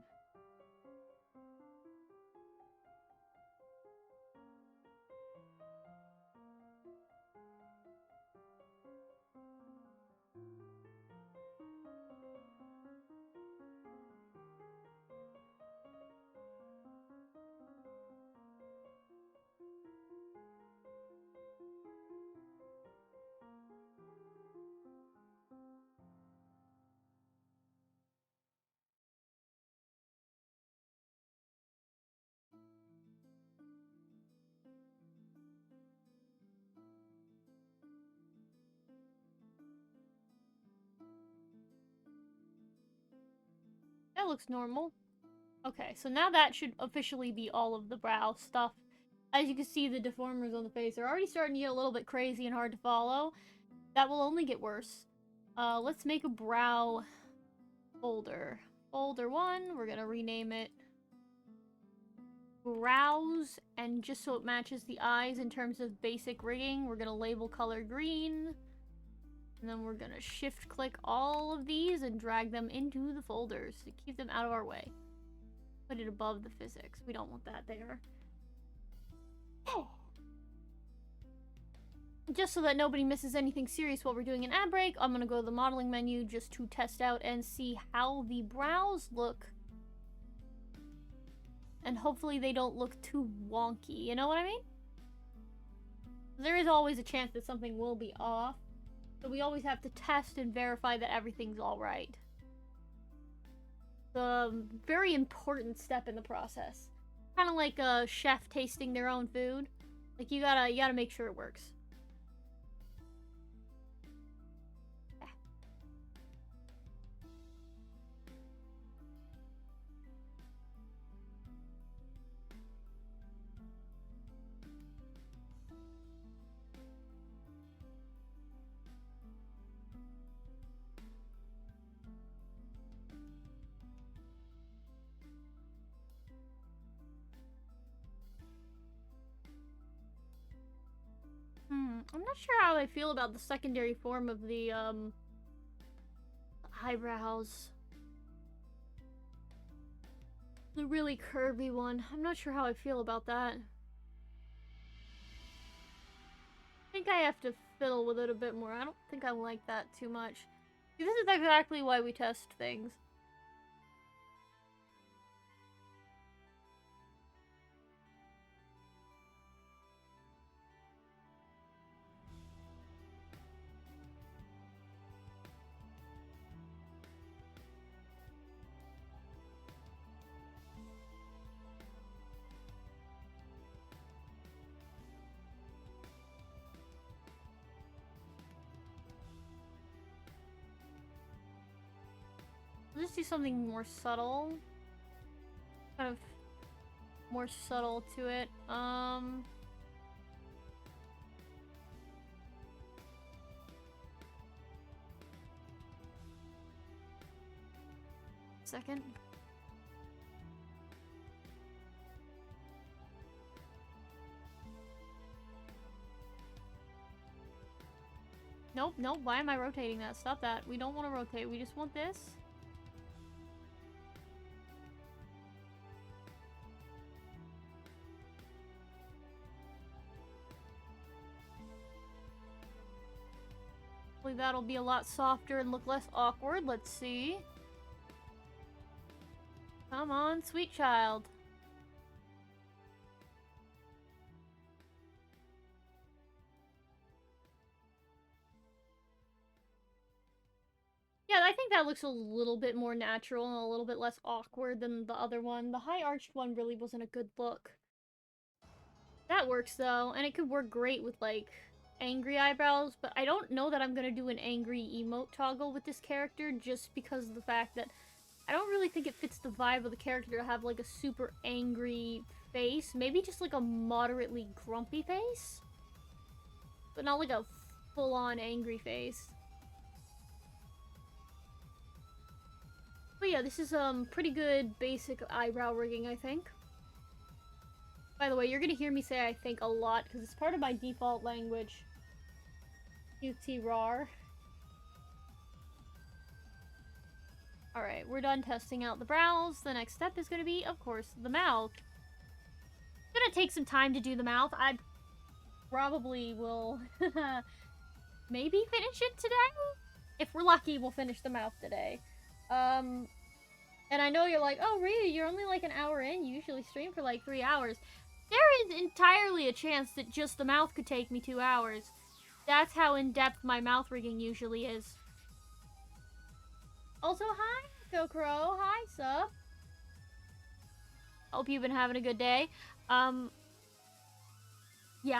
That looks normal. Okay, so now that should officially be all of the brow stuff. As you can see, the deformers on the face are already starting to get a little bit crazy and hard to follow. That will only get worse. Let's make a brow folder. Folder 1, we're gonna rename it Brows, and just so it matches the eyes in terms of basic rigging, we're gonna label color green. And then we're gonna shift click all of these and drag them into the folders to keep them out of our way. Put it above the physics. We don't want that there. Oh. Just so that nobody misses anything serious while we're doing an ad break, I'm gonna go to the modeling menu just to test out and see how the brows look. And hopefully they don't look too wonky, you know what I mean? There is always a chance that something will be off. So we always have to test and verify that everything's alright. The very important step in the process. Kind of like a chef tasting their own food. Like you gotta make sure it works. I'm not sure how I feel about the secondary form of the, eyebrows. The really curvy one. I'm not sure how I feel about that. I think I have to fiddle with it a bit more. I don't think I like that too much. See, this is exactly why we test things. Let's just do something more subtle. Kind of more subtle to it. Second. Nope, nope, why am I rotating that? Stop that. We don't want to rotate, we just want this. Hopefully that'll be a lot softer and look less awkward. Let's see. Come on, sweet child. Yeah, I think that looks a little bit more natural and a little bit less awkward than the other one. The high arched one really wasn't a good look. That works though, and it could work great with like angry eyebrows, but I don't know that I'm gonna do an angry emote toggle with this character just because of the fact that I don't really think it fits the vibe of the character to have like a super angry face. Maybe just like a moderately grumpy face, but not like a full-on angry face. But yeah, this is pretty good basic eyebrow rigging, I think. By the way, you're gonna hear me say I think a lot because it's part of my default language. QT RAR. Alright, we're done testing out the brows. The next step is going to be, of course, the mouth. It's going to take some time to do the mouth. I probably will maybe finish it today? If we're lucky, we'll finish the mouth today. And I know you're like, oh, really? You're only like an hour in? You usually stream for like 3 hours. There is entirely a chance that just the mouth could take me 2 hours. That's how in-depth my mouth rigging usually is. Also, hi, Gokro. Hi, sup. Hope you've been having a good day. Yeah,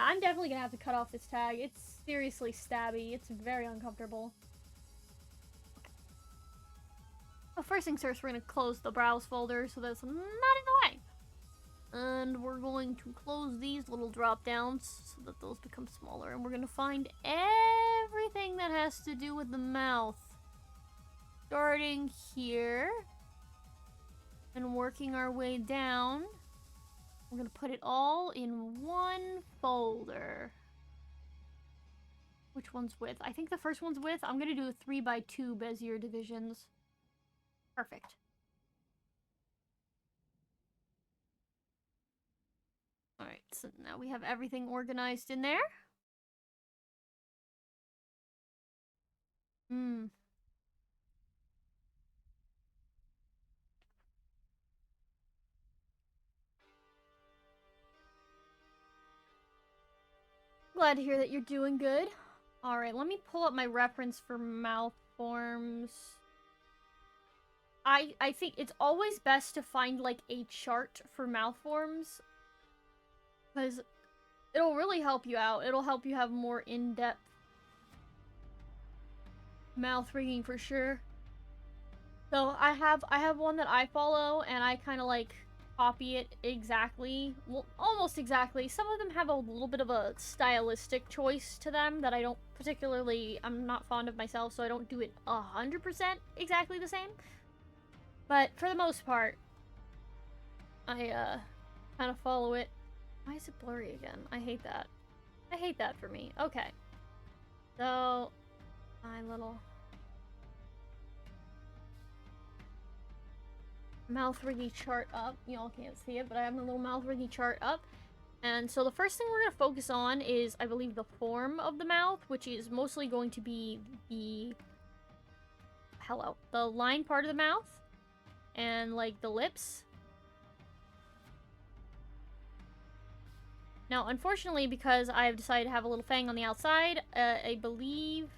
I'm definitely gonna have to cut off this tag. It's seriously stabby. It's very uncomfortable. Well, first things first, we're gonna close the browse folder so that's not in the way. And we're going to close these little drop downs so that those become smaller. And we're gonna find everything that has to do with the mouth. Starting here. And working our way down. We're gonna put it all in one folder. Which one's width? I think the first one's width. I'm gonna do a 3x2 Bezier divisions. Perfect. Alright, so now we have everything organized in there. Glad to hear that you're doing good. Alright, let me pull up my reference for mouth forms. I think it's always best to find, like, a chart for mouth forms. Because it'll really help you out. It'll help you have more in-depth mouth rigging for sure. So I have one that I follow, and I kind of, like, copy it exactly. Well, almost exactly. Some of them have a little bit of a stylistic choice to them that I don't particularly... I'm not fond of myself, so I don't do it 100% exactly the same. But for the most part, I kind of follow it. Why is it blurry again? I hate that. I hate that for me. Okay. So, my little mouth riggy chart up. Y'all can't see it, but I have my little mouth riggy chart up. And so the first thing we're going to focus on is, I believe, the form of the mouth, which is mostly going to be the... the line part of the mouth. And, like, the lips. Now, unfortunately, because I've decided to have a little fang on the outside, I believe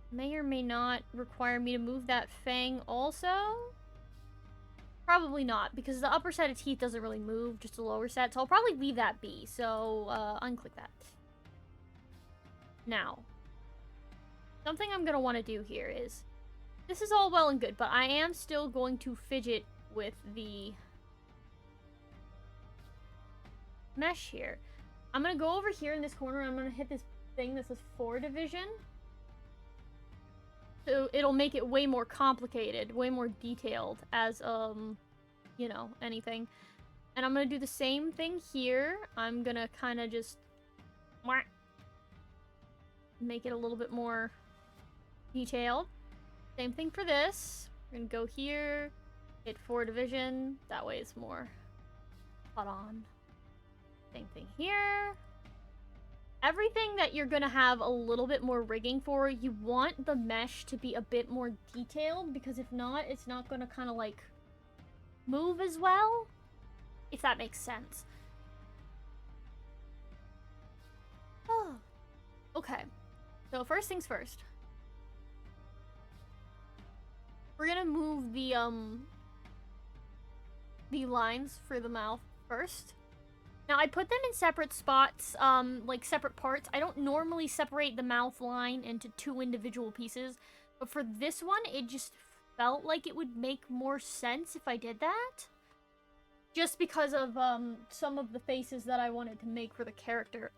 may or may not require me to move that fang also. Probably not, because the upper set of teeth doesn't really move, just the lower set, so I'll probably leave that be. So, unclick that. Now, something I'm going to want to do here is, this is all well and good, but I am still going to fidget with the mesh here. I'm going to go over here in this corner, and I'm going to hit this thing that says 4 division. So it'll make it way more complicated, way more detailed as, you know, anything. And I'm going to do the same thing here. I'm going to kind of just make it a little bit more detailed. Same thing for this. We're going to go here, hit 4 division. That way it's more spot on. Same thing here. Everything that you're going to have a little bit more rigging for, you want the mesh to be a bit more detailed, because if not, it's not going to kind of, like, move as well, if that makes sense. Oh. Okay. So, first things first. We're going to move the lines for the mouth first. Now, I put them in separate spots, like separate parts. I don't normally separate the mouth line into 2 individual pieces, but for this one, it just felt like it would make more sense if I did that. Just because of, some of the faces that I wanted to make for the character.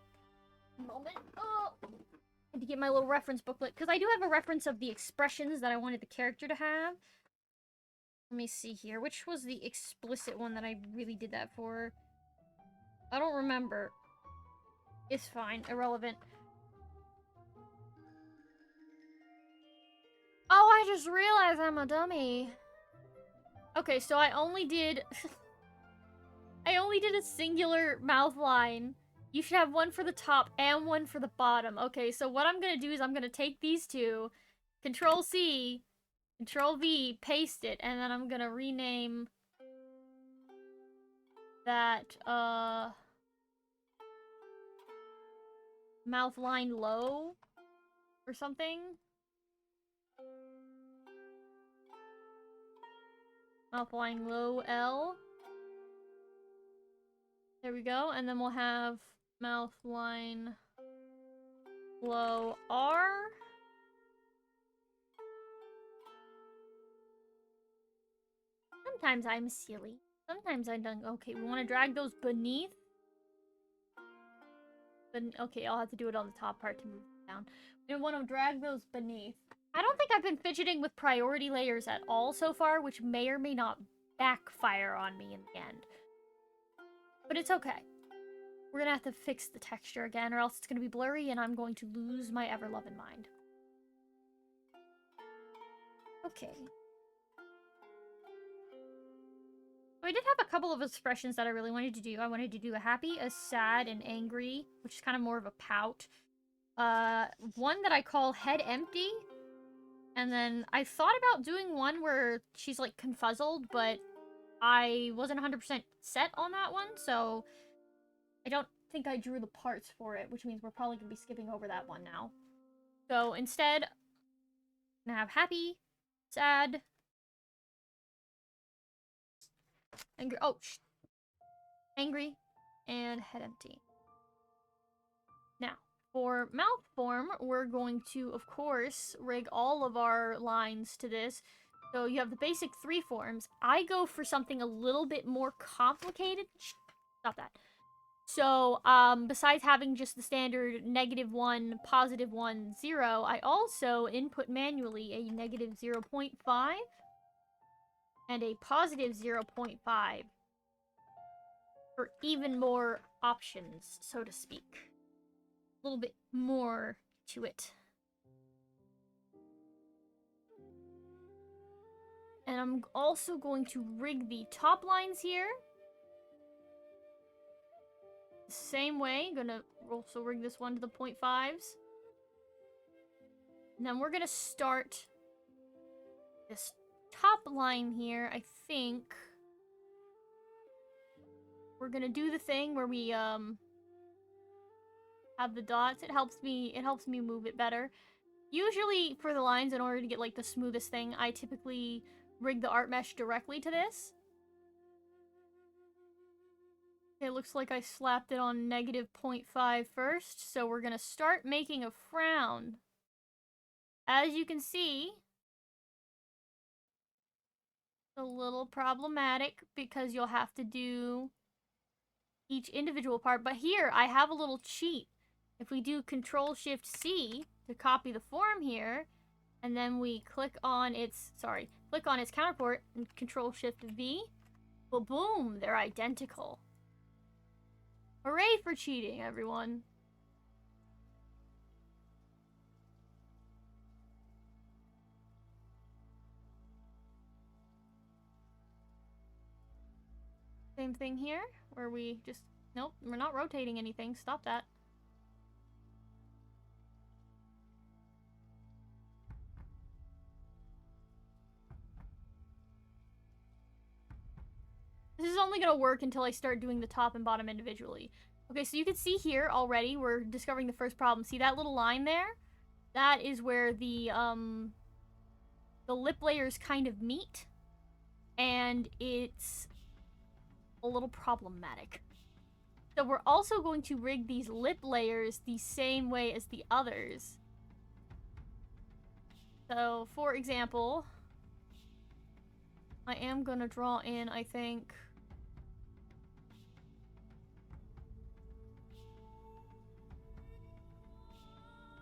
Moment. Oh! I had to get my little reference booklet, because I do have a reference of the expressions that I wanted the character to have. Let me see here. Which was the explicit one that I really did that for? I don't remember. It's fine. Irrelevant. Oh, I just realized I'm Oh, dummy. Okay, so I only did... I only did a singular mouth line. You should have one for the top and one for the bottom. Okay, so what I'm gonna do is I'm gonna take these two, Control-C, Control-V, paste it, and then I'm gonna rename that, mouth line low or something. Mouth line low L. There we go, and then we'll have mouth line low R. Sometimes I'm silly. Sometimes I don't. Okay, we want to drag those beneath. Okay, I'll have to do it on the top part to move down. We want to drag those beneath. I don't think I've been fidgeting with priority layers at all so far, which may or may not backfire on me in the end. But it's okay. We're gonna have to fix the texture again, or else it's gonna be blurry and I'm going to lose my ever-loving mind. Okay. So I did have a couple of expressions that I really wanted to do. I wanted to do a happy, a sad, and angry, which is kind of more of a pout. One that I call head empty. And then I thought about doing one where she's like confuzzled, but I wasn't 100% set on that one, so I don't think I drew the parts for it, which means we're probably going to be skipping over that one now. So instead, I'm going to have happy, sad, angry, angry, and head empty. Now, for mouth form, we're going to, of course, rig all of our lines to this. So you have the basic 3 forms. I go for something a little bit more complicated. Stop that. So, besides having just the standard -1, +1, 0, I also input manually a -0.5 and a +0.5 for even more options, so to speak. A little bit more to it. And I'm also going to rig the top lines here. Same way, gonna also rig this one to the 0.5s. And then we're gonna start this top line here. I think we're gonna do the thing where we have the dots. It helps me move it better. Usually for the lines, in order to get like the smoothest thing, I typically rig the art mesh directly to this. It looks like I slapped it on -0.5 first, so we're gonna start making a frown. As you can see, it's a little problematic because you'll have to do each individual part, but here I have a little cheat. If we do Control-Shift-C to copy the form here, and then we click on its counterpart and Control-Shift-V, well, boom, they're identical. Hooray for cheating, everyone. Same thing here, where we just... Nope, we're not rotating anything. Stop that. This is only gonna work until I start doing the top and bottom individually. Okay, so you can see here already, we're discovering the first problem. See that little line there? That is where the lip layers kind of meet. And it's a little problematic. So we're also going to rig these lip layers the same way as the others. So, for example, I am gonna draw in, I think...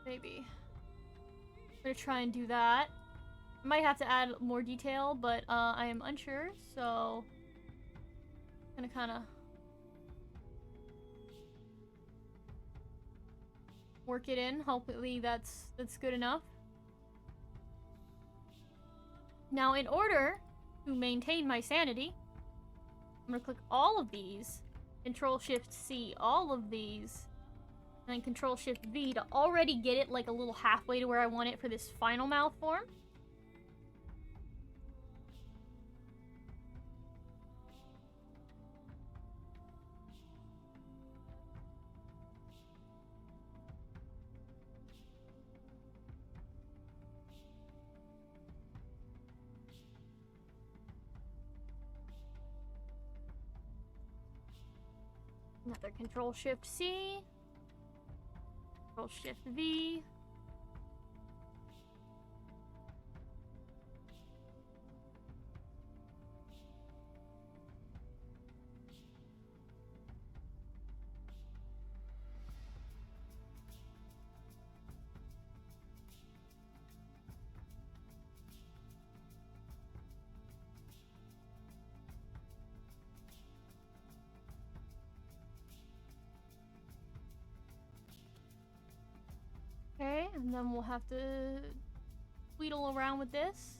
Maybe. I'm gonna try and do that. I might have to add more detail, but I am unsure, so... I'm gonna kinda... work it in. Hopefully that's good enough. Now, in order to maintain my sanity, I'm gonna click all of these, Control-Shift-C, all of these, and then Control-Shift-V to already get it like a little halfway to where I want it for this final mouth form. Another Control-Shift-C. Control-Shift-V. Okay, and then we'll have to wheedle around with this.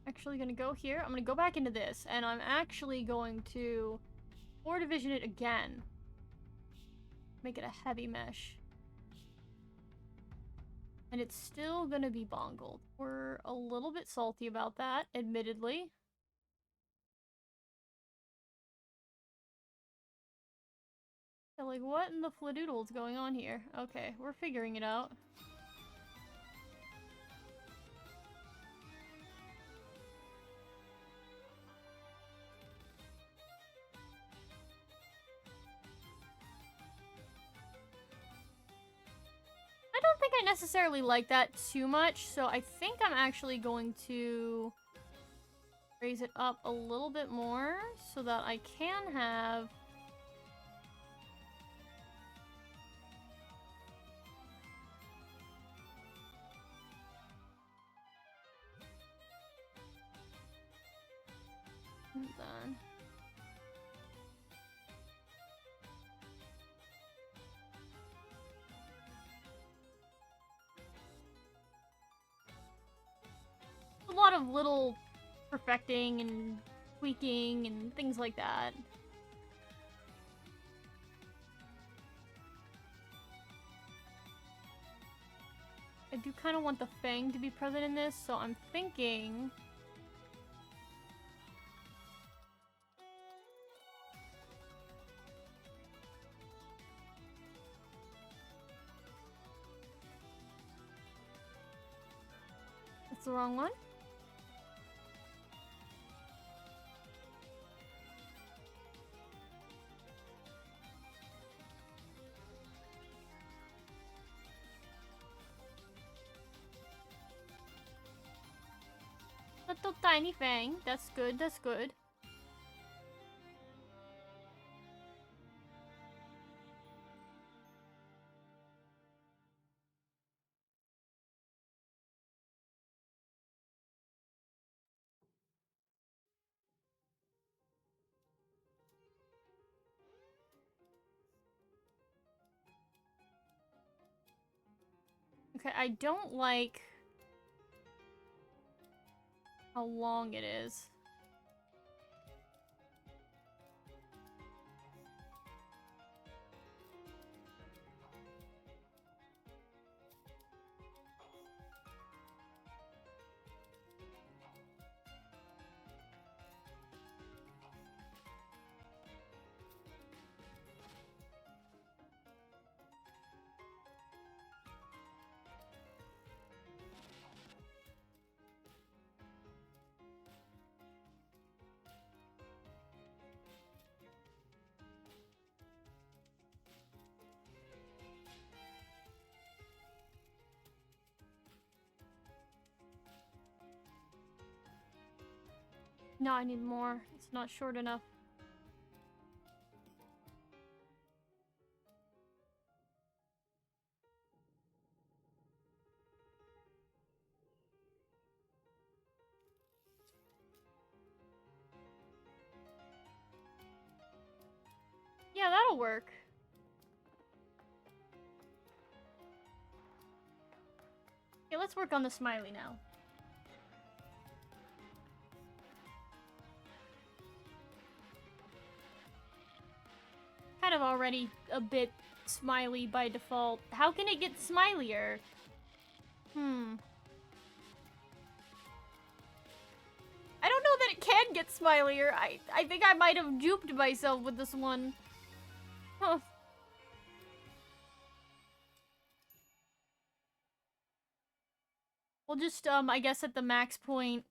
Actually gonna go here. I'm gonna go back into this, and I'm actually going to 4 division it again. Make it a heavy mesh. And it's still gonna be bongled. We're a little bit salty about that, admittedly. Yeah, like, what in the fladoodle is going on here? Okay, we're figuring it out. I don't think I necessarily like that too much, so I think I'm actually going to raise it up a little bit more so that I can have... Hold on. A lot of little perfecting and tweaking and things like that. I do kind of want the fang to be present in this, so I'm thinking... That's the wrong one. Little tiny fang. That's good, that's good. Okay, I don't like how long it is. No, I need more. It's not short enough. that'll work. Okay, let's work on the smiley now. Kind of already a bit smiley by default. How can it get smilier? I don't know that it can get smilier. I think I might have duped myself with this one. Huh. We'll just, I guess at the max point,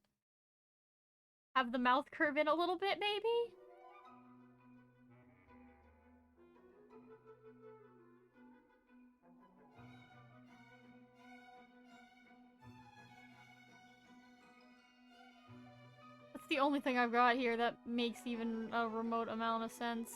have the mouth curve in a little bit, maybe? That's the only thing I've got here that makes even a remote amount of sense.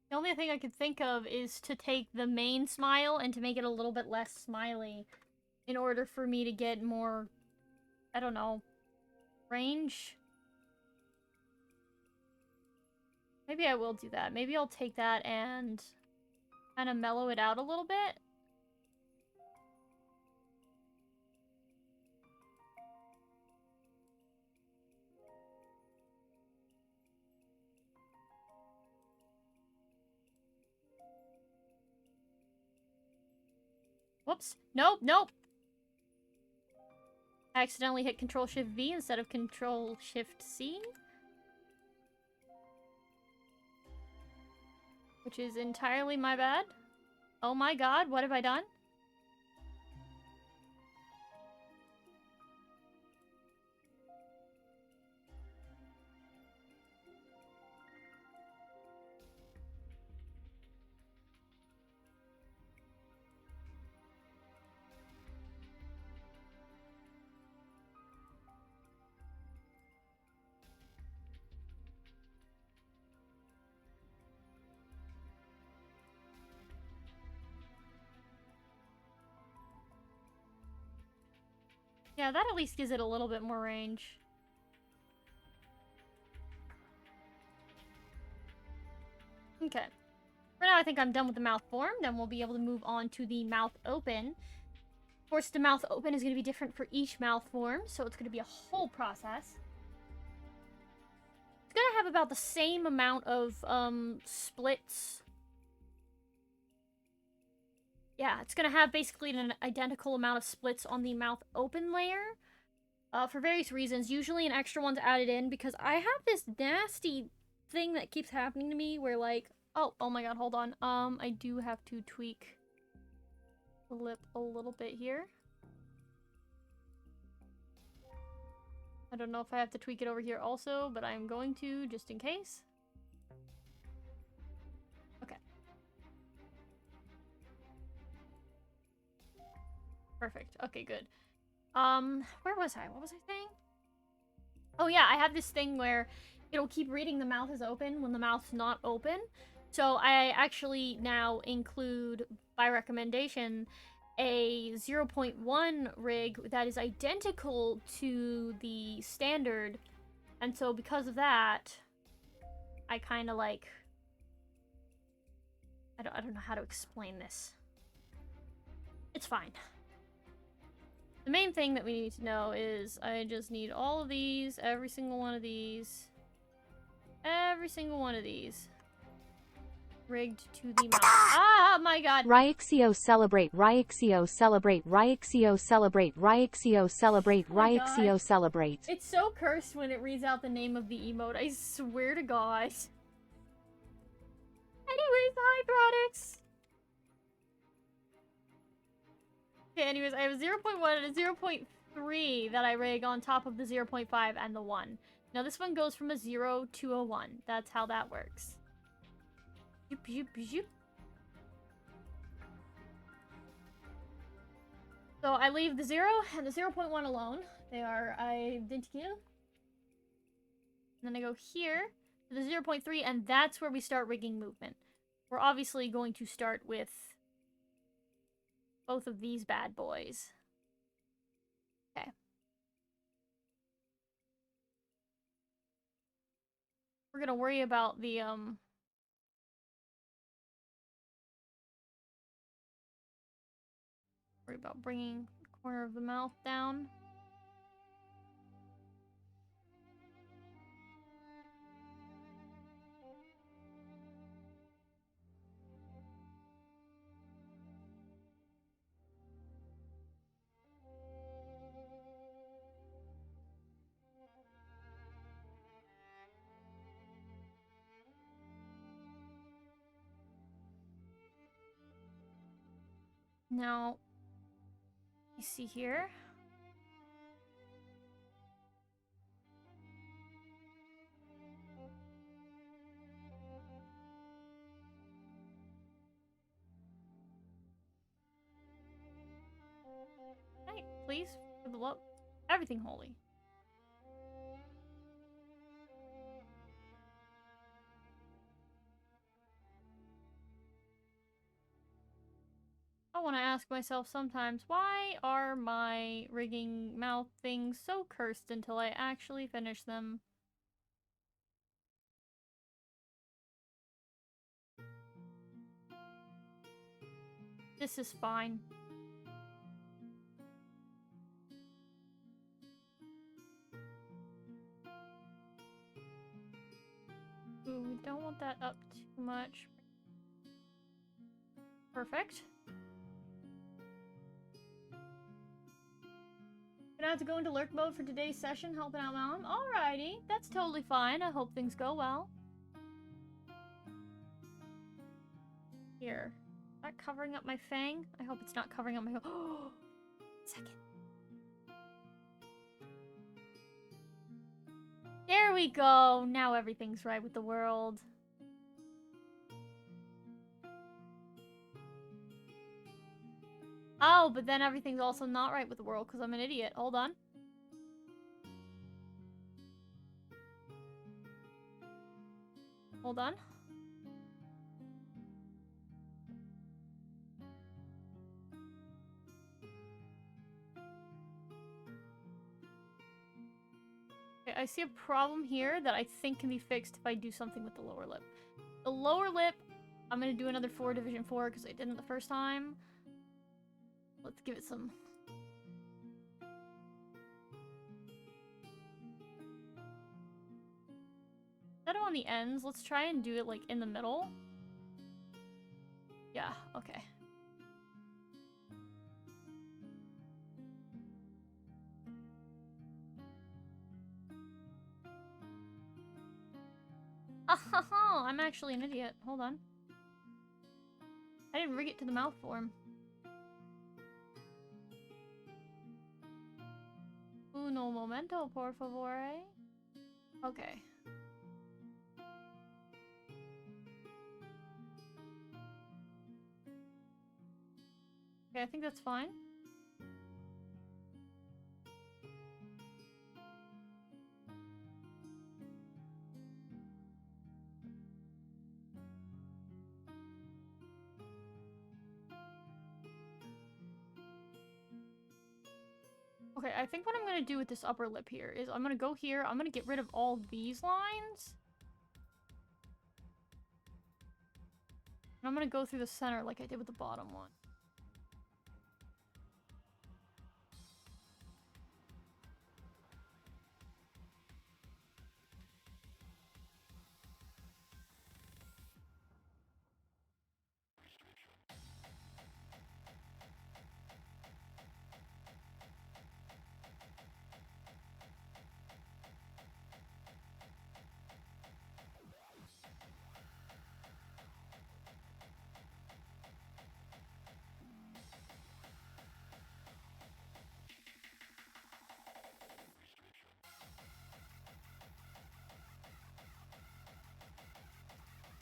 The only thing I could think of is to take the main smile and to make it a little bit less smiley in order for me to get more, I don't know, range? Maybe I will do that. Maybe I'll take that and kind of mellow it out a little bit. Whoops. Nope, nope. I accidentally hit Control-Shift-V instead of Control-Shift-C. Which is entirely my bad. Oh my god, what have I done? Yeah, that at least gives it a little bit more range. Okay. For now, I think I'm done with the mouth form. Then we'll be able to move on to the mouth open. Of course, the mouth open is going to be different for each mouth form, so it's going to be a whole process. It's going to have about the same amount of splits. Yeah, it's going to have basically an identical amount of splits on the mouth open layer. For various reasons. Usually an extra one's added in because I have this nasty thing that keeps happening to me where, like, oh my god, hold on. I do have to tweak the lip a little bit here. I don't know if I have to tweak it over here also, but I'm going to just in case. Okay. Perfect. Okay, good. Where was I? What was I saying? Oh yeah, I have this thing where it'll keep reading the mouth is open when the mouth's not open. So I actually now include, by recommendation, a 0.1 rig that is identical to the standard. And so because of that, I kind of like... I don't know how to explain this. It's fine. The main thing that we need to know is I just need all of these, every single one of these, rigged to the mouth. Ah, my god! Ryxio celebrate, Ryxio celebrate, Ryxio celebrate, Ryxio celebrate, Ryxio celebrate. It's so cursed when it reads out the name of the emote, I swear to god. Anyways, hi, Thronix! Okay, anyways, I have a 0.1 and a 0.3 that I rig on top of the 0.5 and the 1. Now this one goes from a 0 to a 1. That's how that works. Zoop, zoop, zoop. So I leave the 0 and the 0.1 alone they are identical. And then I go here to the 0.3, and that's where we start rigging movement. We're obviously going to start with both of these bad boys. Okay. We're gonna worry about the, worry about bringing the corner of the mouth down. Now, you see here. Hey, please, for the love, everything holy. I want to ask myself sometimes, why are my rigging mouth things so cursed until I actually finish them? This is fine. Ooh, we don't want that up too much. Perfect. Gonna have to go into lurk mode for today's session, helping out Mom. Alrighty, that's totally fine. I hope things go well. Here. Is that covering up my fang? I hope it's not covering up my... Oh! Second. There we go! Now everything's right with the world. Oh, but then everything's also not right with the world because I'm an idiot. Hold on. Hold on. Okay, I see a problem here that I think can be fixed if I do something with the lower lip. The lower lip, I'm gonna do another 4 Division 4 because I didn't the first time. Let's give it some... Instead of on the ends, let's try and do it like in the middle. Yeah, okay. Oh, I'm actually an idiot. Hold on. I didn't rig it to the mouth form. Uno momento, por favore. Okay. Okay, I think that's fine. Okay, I think what I'm gonna do with this upper lip here is I'm gonna go here, I'm gonna get rid of all these lines. And I'm gonna go through the center like I did with the bottom one.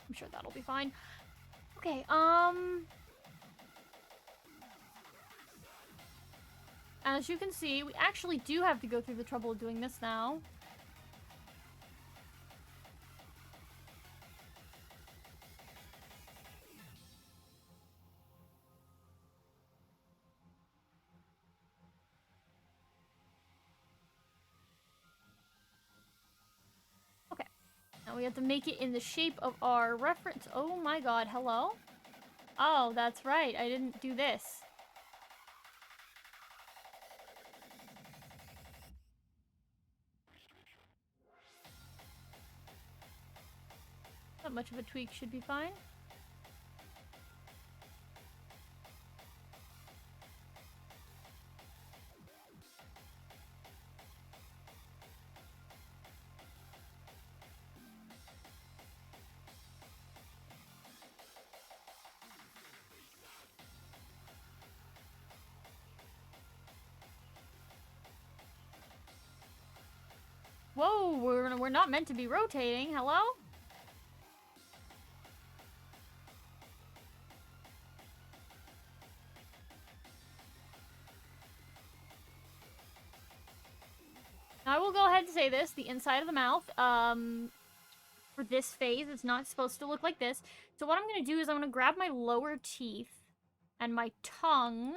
I'm sure that'll be fine. Okay, as you can see, we actually do have to go through the trouble of doing this now. Okay. Now we have to make it in the shape of our reference. Oh my god, hello? Oh, that's right. I didn't do this. Not much of a tweak, should be fine. Whoa, we're not meant to be rotating. Hello? Now I will go ahead and say this. The inside of the mouth, for this phase, it's not supposed to look like this. So what I'm going to do is I'm going to grab my lower teeth and my tongue.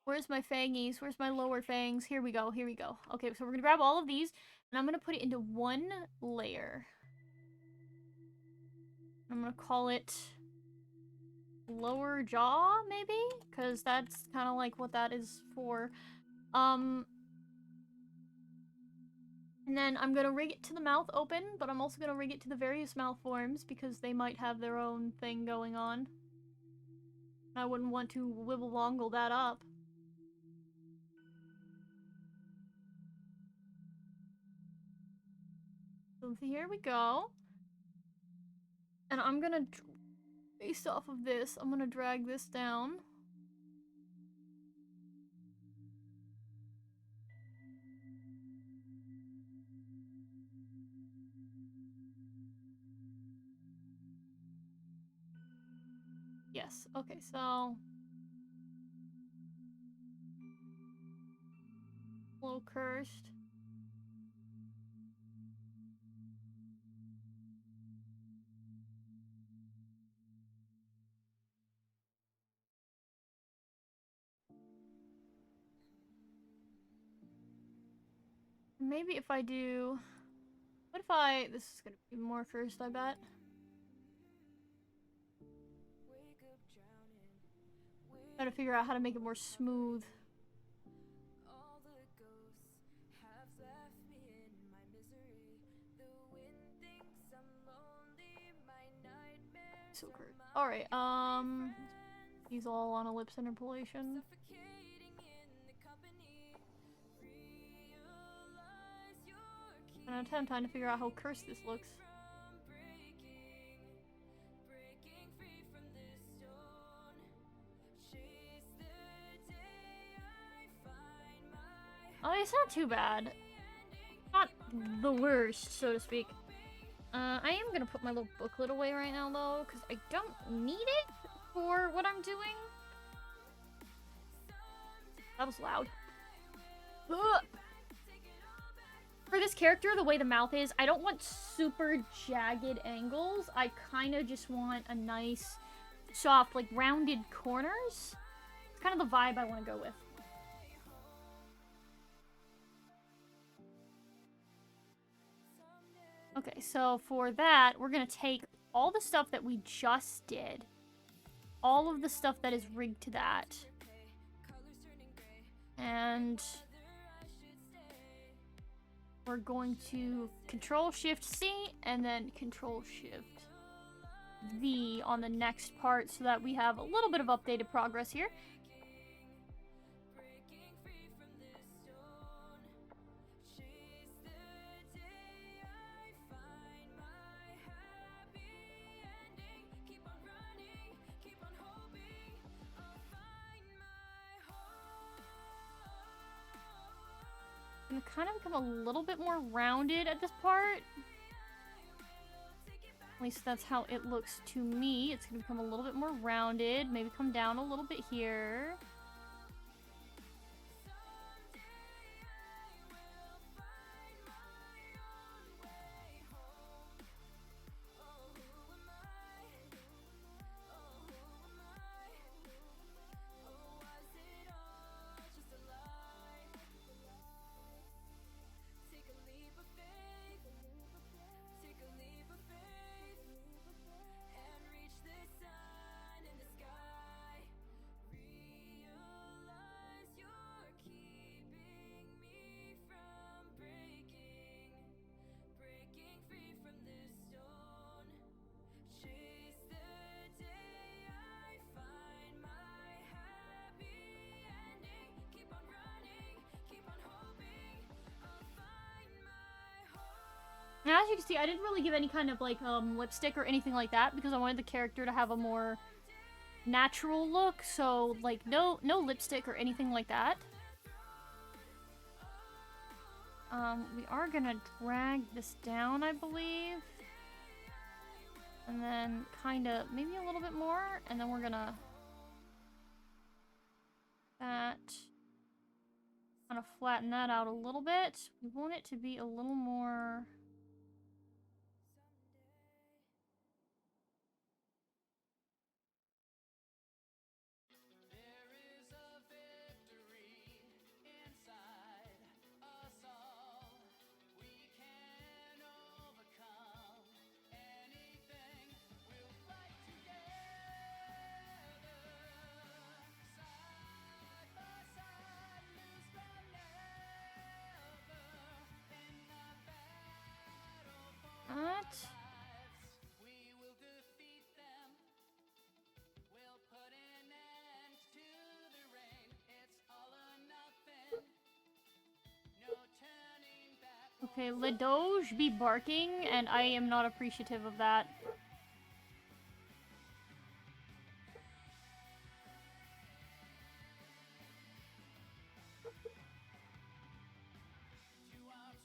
Where's my fangies? Where's my lower fangs? Here we go, here we go. Okay, so we're going to grab all of these, and I'm going to put it into one layer. I'm going to call it lower jaw, maybe? Because that's kind of like what that is for. And then I'm gonna rig it to the mouth open, but I'm also gonna rig it to the various mouth forms because they might have their own thing going on. I wouldn't want to wibble-wongle that up. So here we go. And I'm gonna, based off of this, I'm gonna drag this down. Yes, okay, so... a little cursed. Maybe if I do... what if I... this is gonna be more cursed, I bet. Gotta figure out how to make it more smooth. So cursed. Alright, he's all on ellipse interpolation. And I'm trying to figure out how cursed this looks. Oh, it's not too bad. Not the worst, so to speak. I am gonna put my little booklet away right now, though, because I don't need it for what I'm doing. That was loud. Ugh. For this character, the way the mouth is, I don't want super jagged angles. I kind of just want a nice, soft, like, rounded corners. It's kind of the vibe I want to go with. Okay, so for that, we're gonna take all the stuff that we just did. All of the stuff that is rigged to that. And... we're going to Control-Shift-C and then Control-Shift-V on the next part so that we have a little bit of updated progress here. Gonna kind of become a little bit more rounded at this part. At least that's how it looks to me. It's gonna become a little bit more rounded. Maybe come down a little bit here. And as you can see, I didn't really give any kind of, like, lipstick or anything like that because I wanted the character to have a more natural look, so, like, no lipstick or anything like that. We are gonna drag this down, I believe. And then kinda, maybe a little bit more, and then we're gonna... that... kind of flatten that out a little bit. We want it to be a little more... That. Okay, Le Doge be barking, and I am not appreciative of that.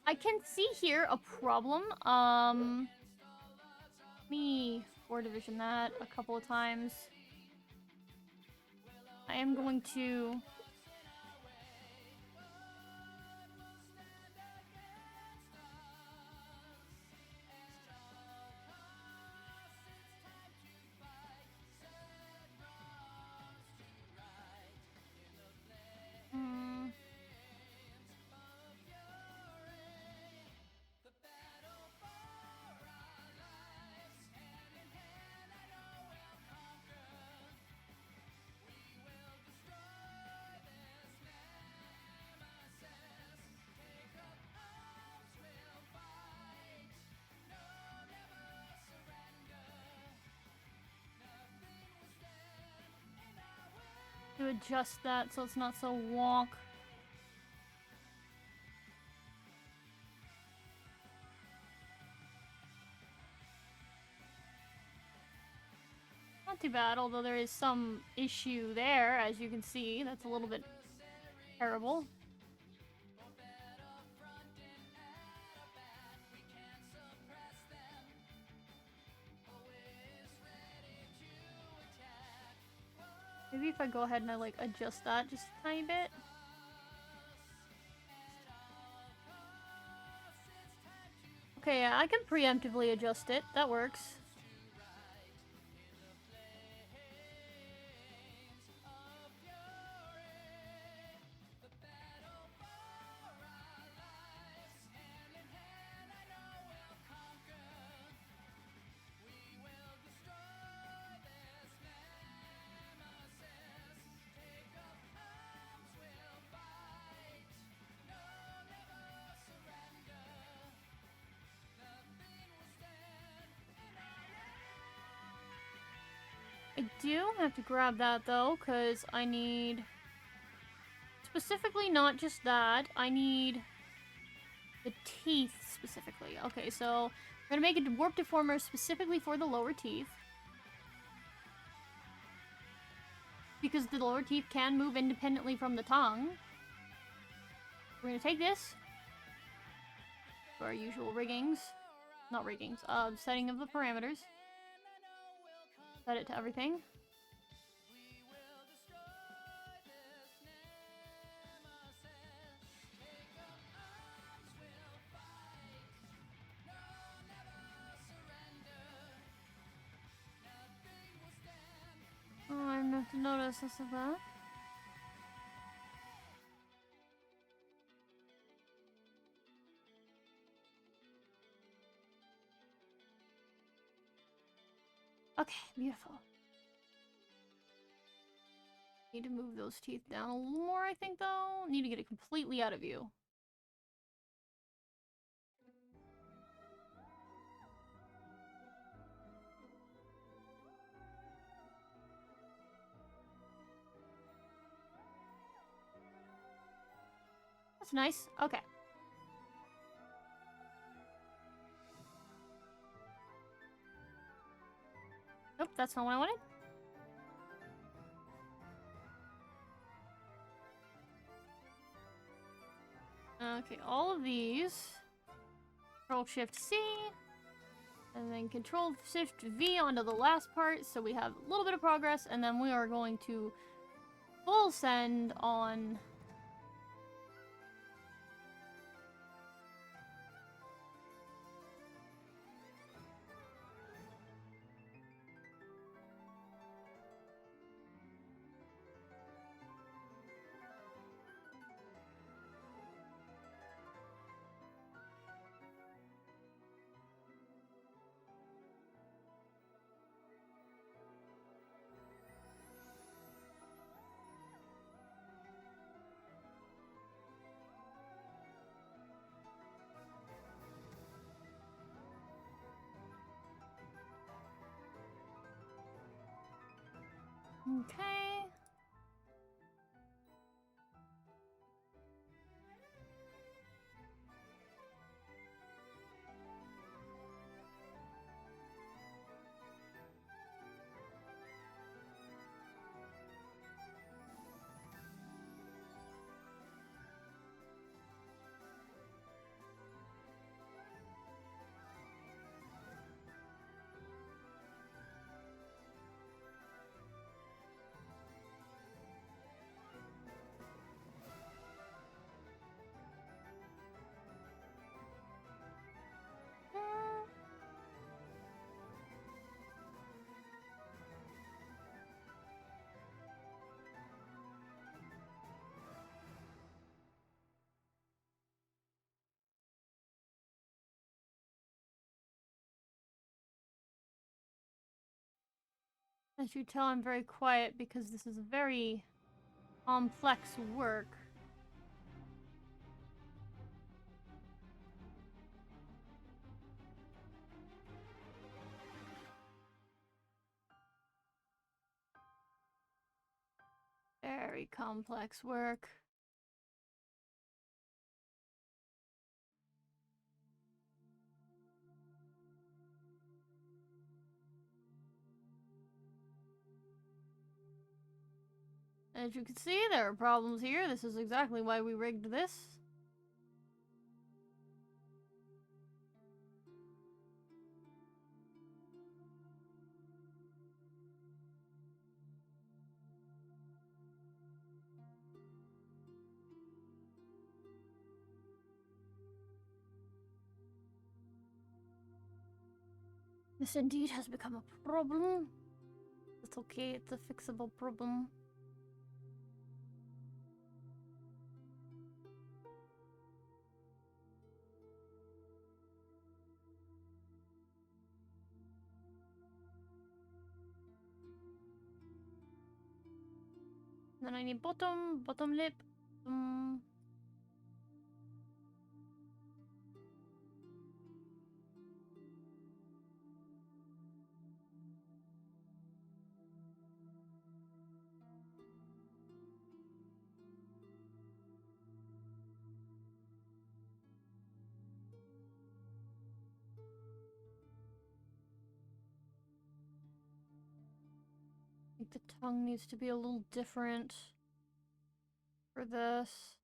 I can see here a problem. Let me 4 division that a couple of times. I am going to... to adjust that so it's not so wonk. Not too bad, although there is some issue there, as you can see. That's a little bit terrible. Maybe if I go ahead and I, like, adjust that just a tiny bit. Okay, yeah, I can preemptively adjust it. That works. I do have to grab that though, because I need... specifically not just that, I need the teeth specifically. Okay, so we're gonna make a warp deformer specifically for the lower teeth. Because the lower teeth can move independently from the tongue. We're gonna take this for our usual riggings. Not riggings, setting of the parameters. Set it to everything. Oh, I didn't have to notice this of that. Okay, beautiful. Need to move those teeth down a little more, I think, though. Need to get it completely out of view. That's nice. Okay. Nope, that's not what I wanted. Okay, all of these. Control-Shift-C. And then Control-Shift-V onto the last part, so we have a little bit of progress, and then we are going to full send on... Okay. As you tell, I'm very quiet because this is very complex work. Very complex work. As you can see, there are problems here. This is exactly why we rigged this. This indeed has become a problem. It's okay, it's a fixable problem. Then I need bottom lip. I think the tongue needs to be a little different for this.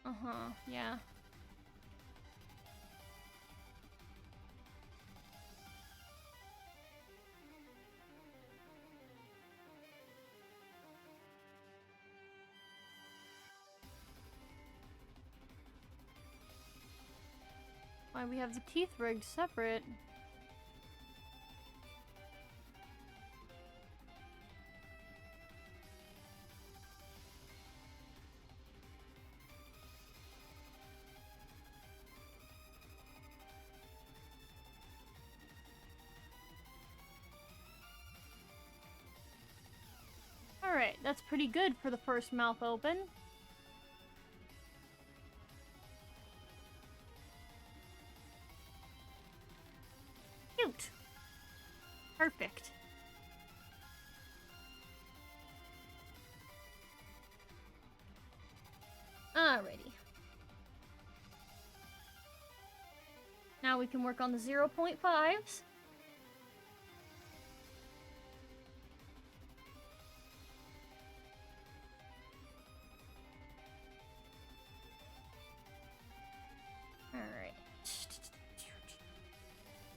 Uh-huh, yeah. Why we have the teeth rigged separate. Alright, that's pretty good for the first mouth open. Cute. Perfect. Alrighty. now we can work on the 0.5s. Alright.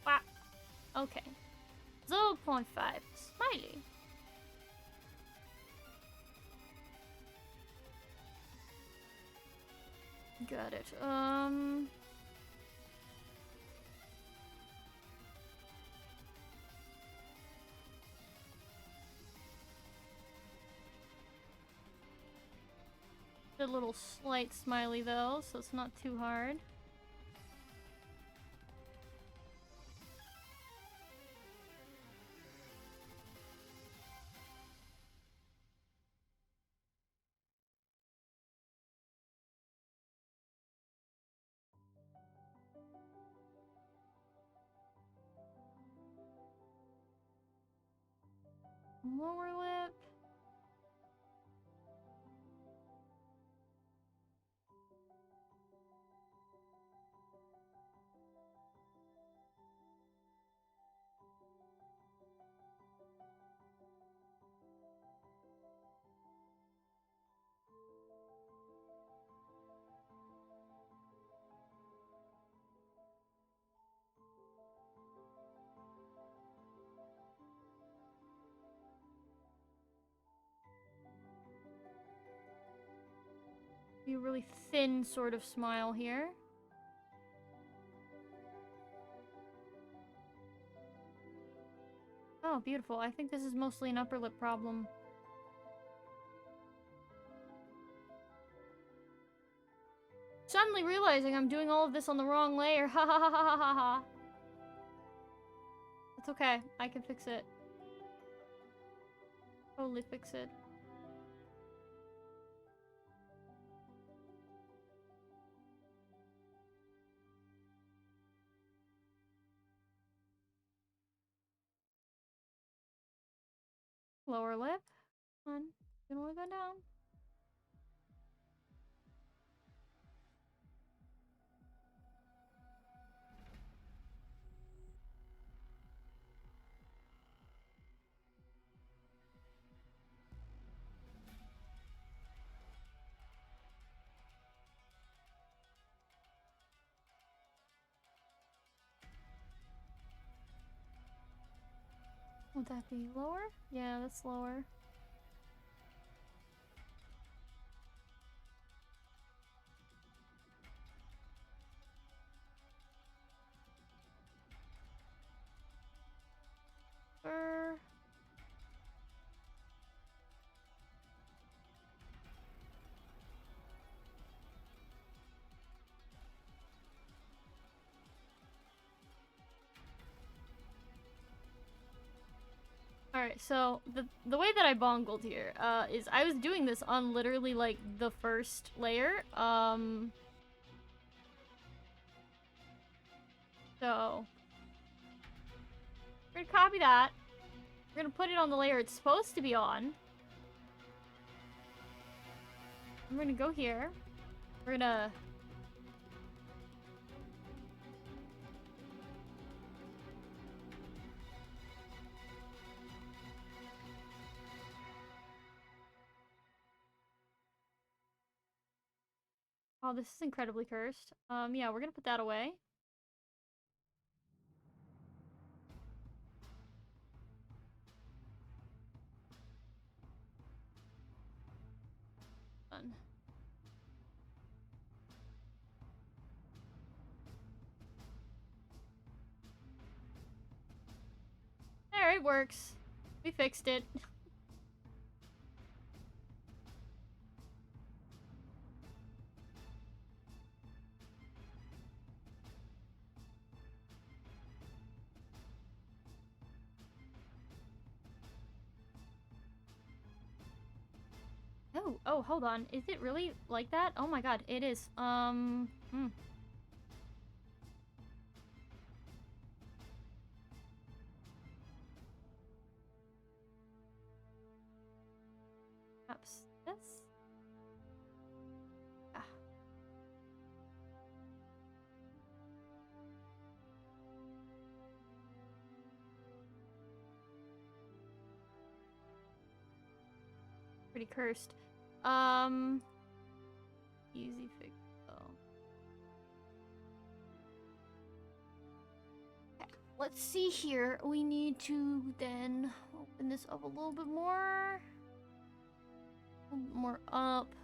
Wow. Okay. 0.5. Smiley. Got it. A little slight smiley though, so it's not too hard. Lower lip. Be a really thin sort of smile here. Oh, beautiful. I think this is mostly an upper lip problem. Suddenly realizing I'm doing all of this on the wrong layer. Ha ha ha ha ha ha. It's okay. I can fix it. Totally fix it. Lower lip. Come on. Can only go down. Would that be lower? Yeah, that's lower. Alright, so the way that I bongled here, is I was doing this on literally, like, the first layer, so we're gonna copy that. We're gonna put it on the layer it's supposed to be on. I'm gonna go here. We're gonna... Oh, this is incredibly cursed. Yeah, we're gonna put that away. Done. There, it works. We fixed it. Oh, hold on. Is it really like that? Oh my god, it is. Perhaps this? Ah. pretty cursed. Easy fix though. Okay, let's see here. We need to then open this up a little bit more. A little bit more up.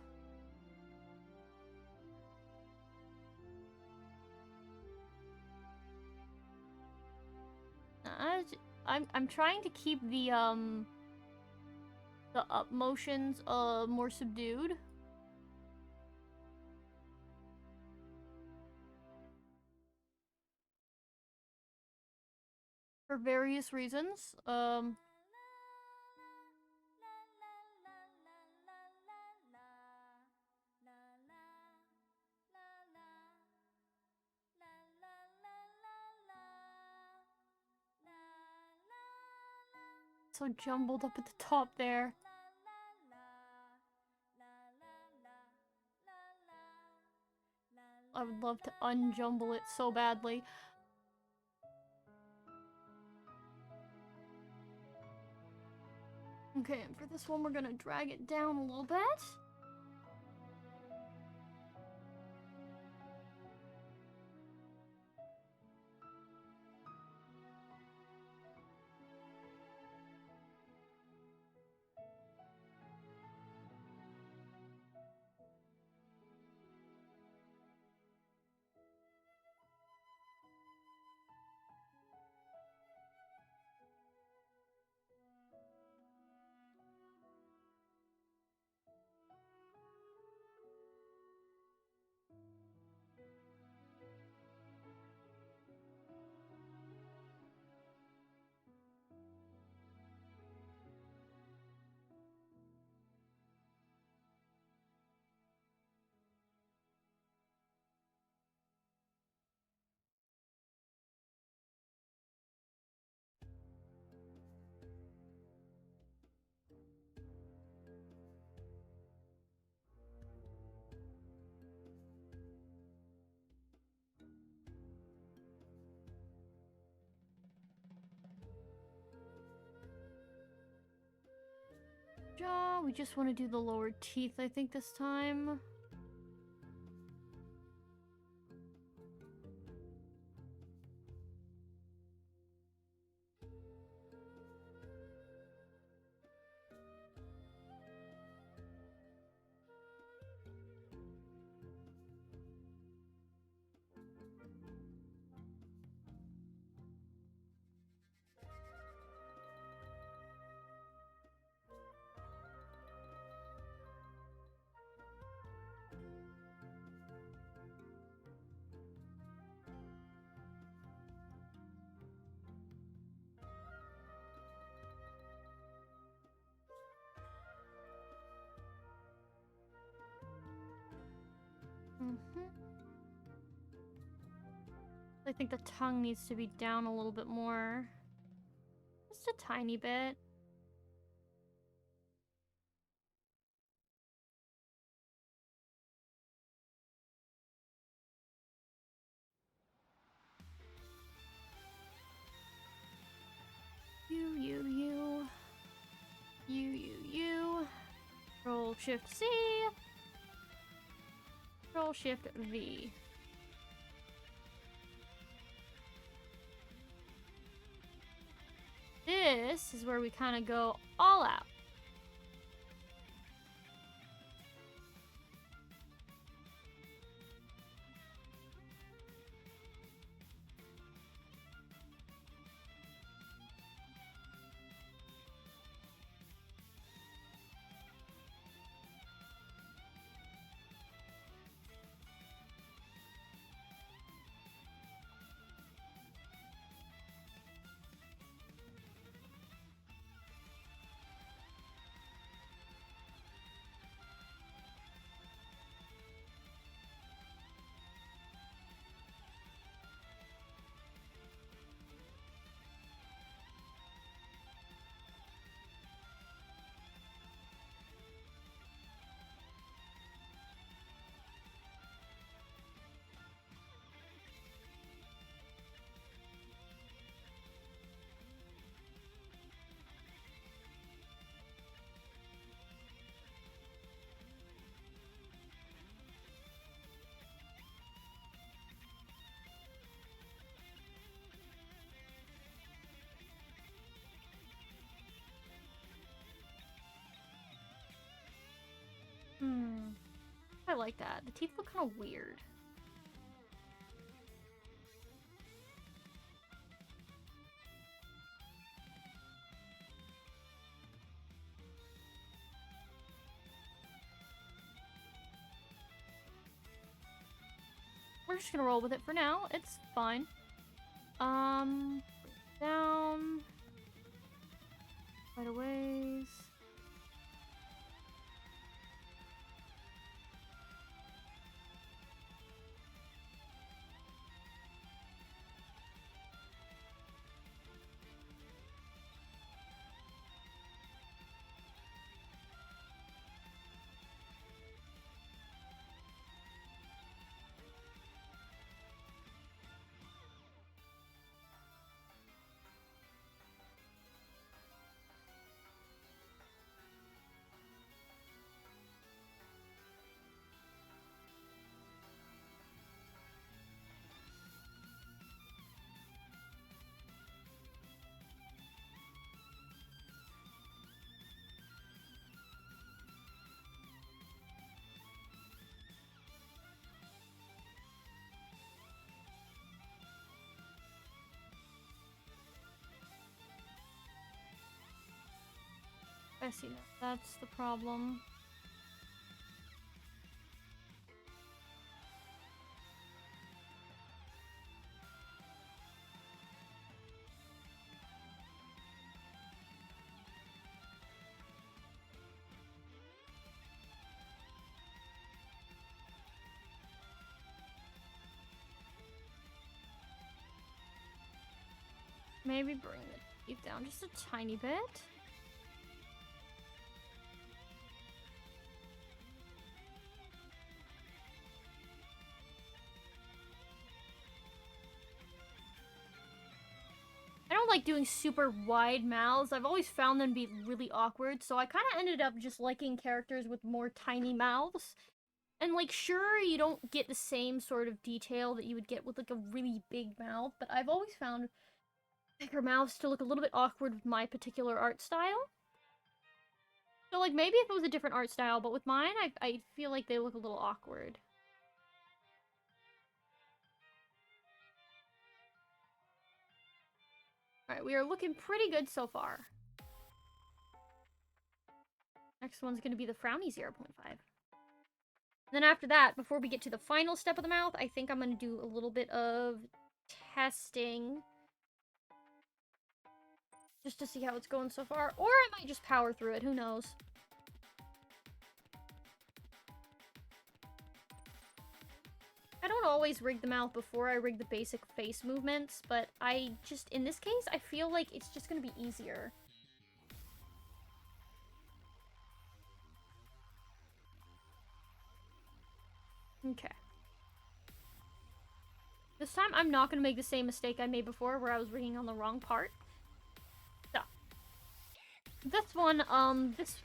I'm trying to keep the up motions more subdued. For various reasons. So jumbled up at the top there. I would love to unjumble it so badly. Okay, and for this one, we're gonna drag it down a little bit. Jaw, we just want to do the lower teeth, I think, this time. I think the tongue needs to be down a little bit more. Just a tiny bit. You. Control Shift C. Control Shift V. This is where we kind of go all out. I like that. The teeth look kind of weird. We're just gonna roll with it for now. It's fine. Down. Right away. I see that. That's the problem. Maybe bring the teeth down just a tiny bit. I don't like doing super wide mouths. I've always found them to be really awkward, so I kind of ended up just liking characters with more tiny mouths. And, like, sure, you don't get the same sort of detail that you would get with, like, a really big mouth, but I've always found bigger mouths to look a little bit awkward with my particular art style. So, like, maybe if it was a different art style, but with mine, I feel like they look a little awkward. Alright, we are looking pretty good so far. Next one's gonna be the frowny 0.5. Then after that, before we get to the final step of the mouth, I think I'm gonna do a little bit of testing. Just to see how it's going so far. Or I might just power through it, who knows. I don't always rig the mouth before I rig the basic face movements, but I just, in this case, I feel like it's just gonna be easier. Okay. This time, I'm not gonna make the same mistake I made before, where I was rigging on the wrong part. So. This one, this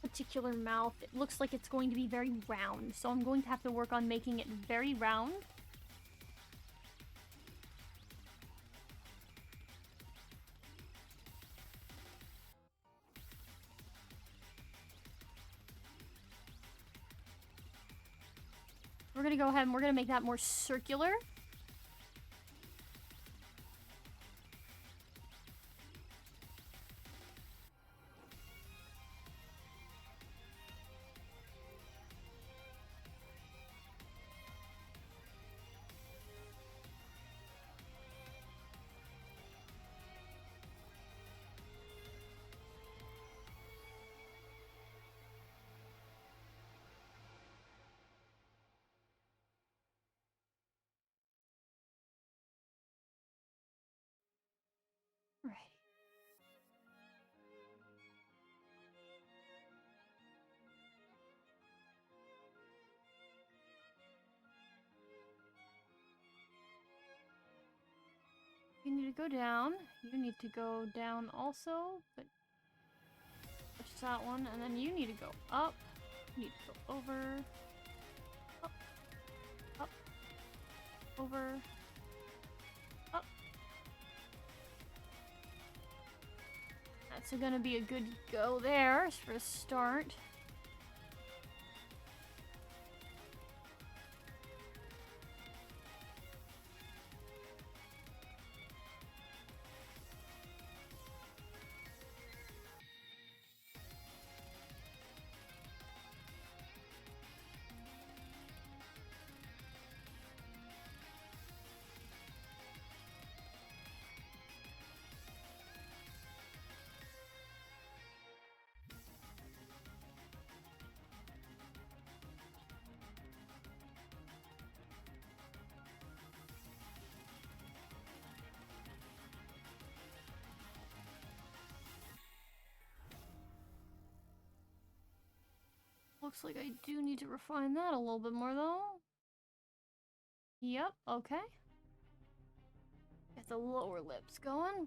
particular mouth, it looks like it's going to be very round, so I'm going to have to work on making it very round. We're gonna go ahead and we're gonna make that more circular. Right. You need to go down. You need to go down also, but just that one, and then you need to go up. You need to go over. Up. Up. Over. Up. That's gonna be a good go there for a start. Looks like I do need to refine that a little bit more, though. Yep, okay. Get the lower lips going.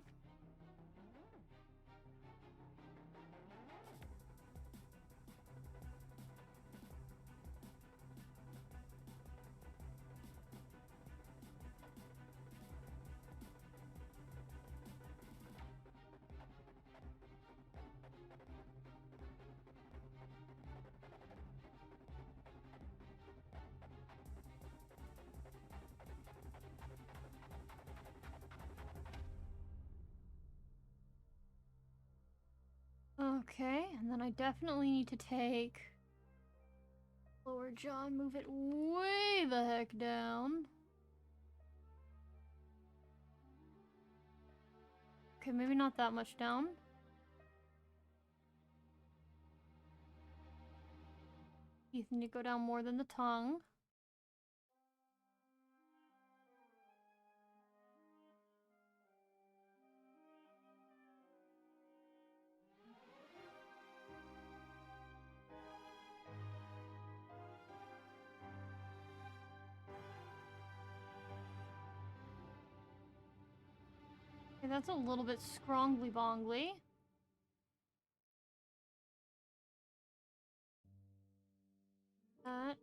Okay, and then I definitely need to take lower jaw and move it way the heck down. Okay, maybe not that much down. Teeth need to go down more than the tongue. Okay, that's a little bit scrongly bongly. That.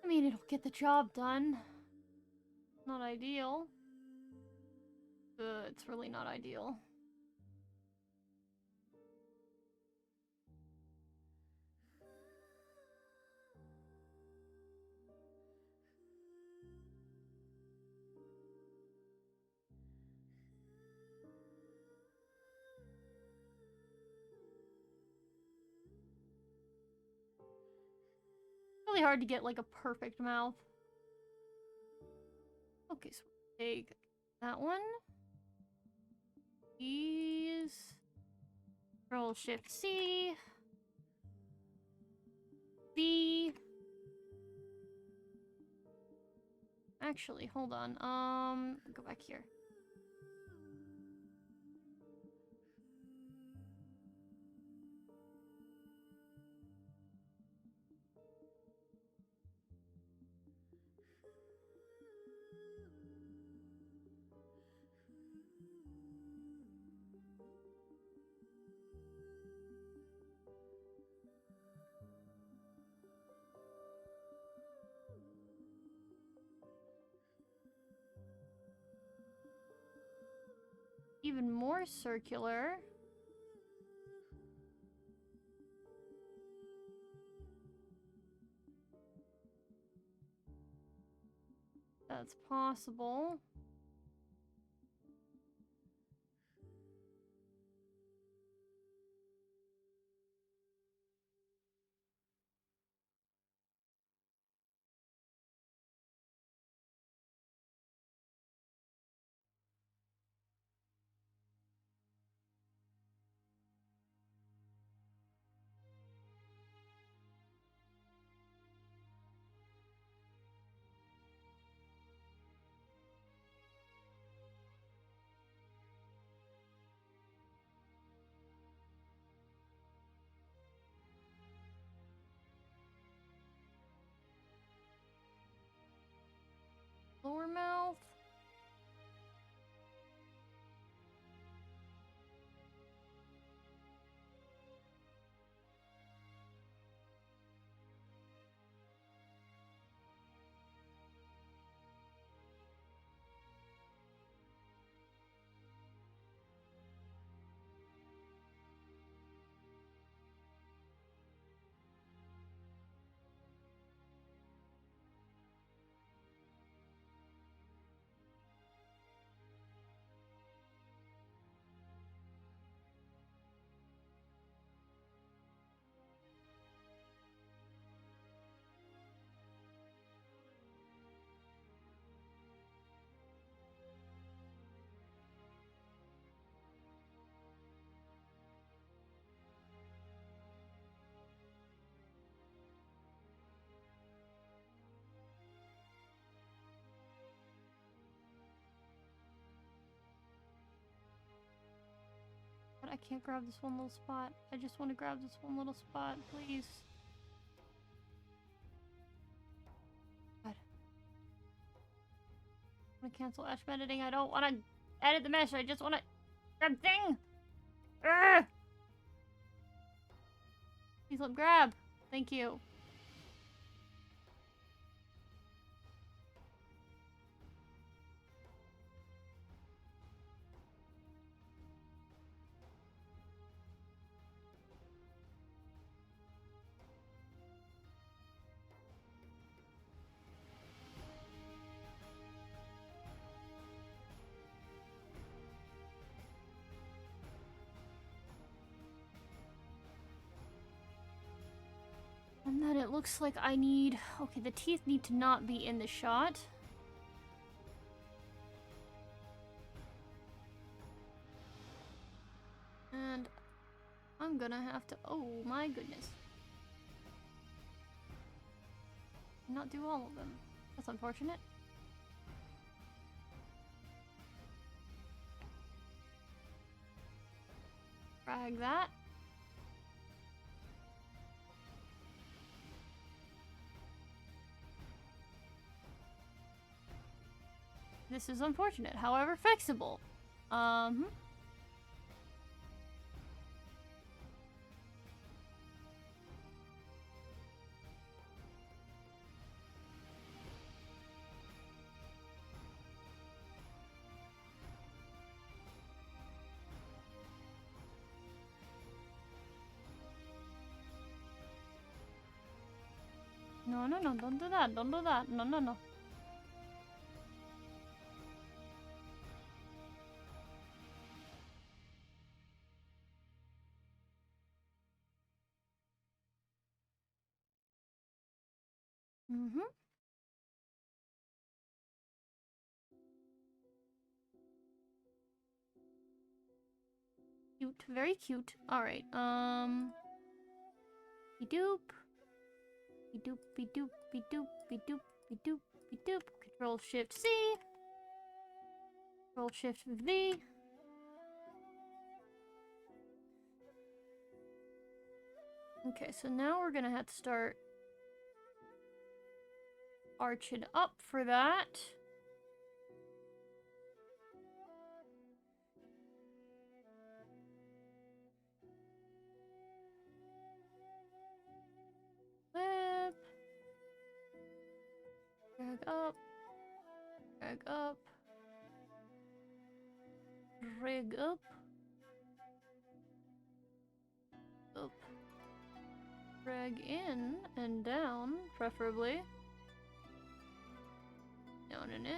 I mean, it'll get the job done. Not ideal. It's really not ideal. Really hard to get like a perfect mouth. Okay, so we'll take that one. These. Control Shift C. B. Actually, hold on. Go back here. Even more circular. That's possible. Lower mouth. can't grab this one little spot. I just want to grab this one little spot, please. God. I want to cancel Ash editing. I don't want to edit the mesh. I just want to grab thing. Urgh! Please let grab. Thank you. And then it looks like I need... Okay, the teeth need to not be in the shot. And I'm gonna have to... Oh my goodness. Not do all of them. That's unfortunate. Drag that. This is unfortunate, however fixable. No, no, no, don't do that, don't do that. No, no, no. Mm-hmm. Cute, very cute. Alright, Be-doop. Be-doop, be-doop, be-doop, be-doop, be-doop, be-doop. Control-Shift-C. Control-Shift-V. Okay, so now we're gonna have to start arching up for that. Whip. Drag up. Drag up. Rig up. Up. Drag in and down, preferably. Down and in.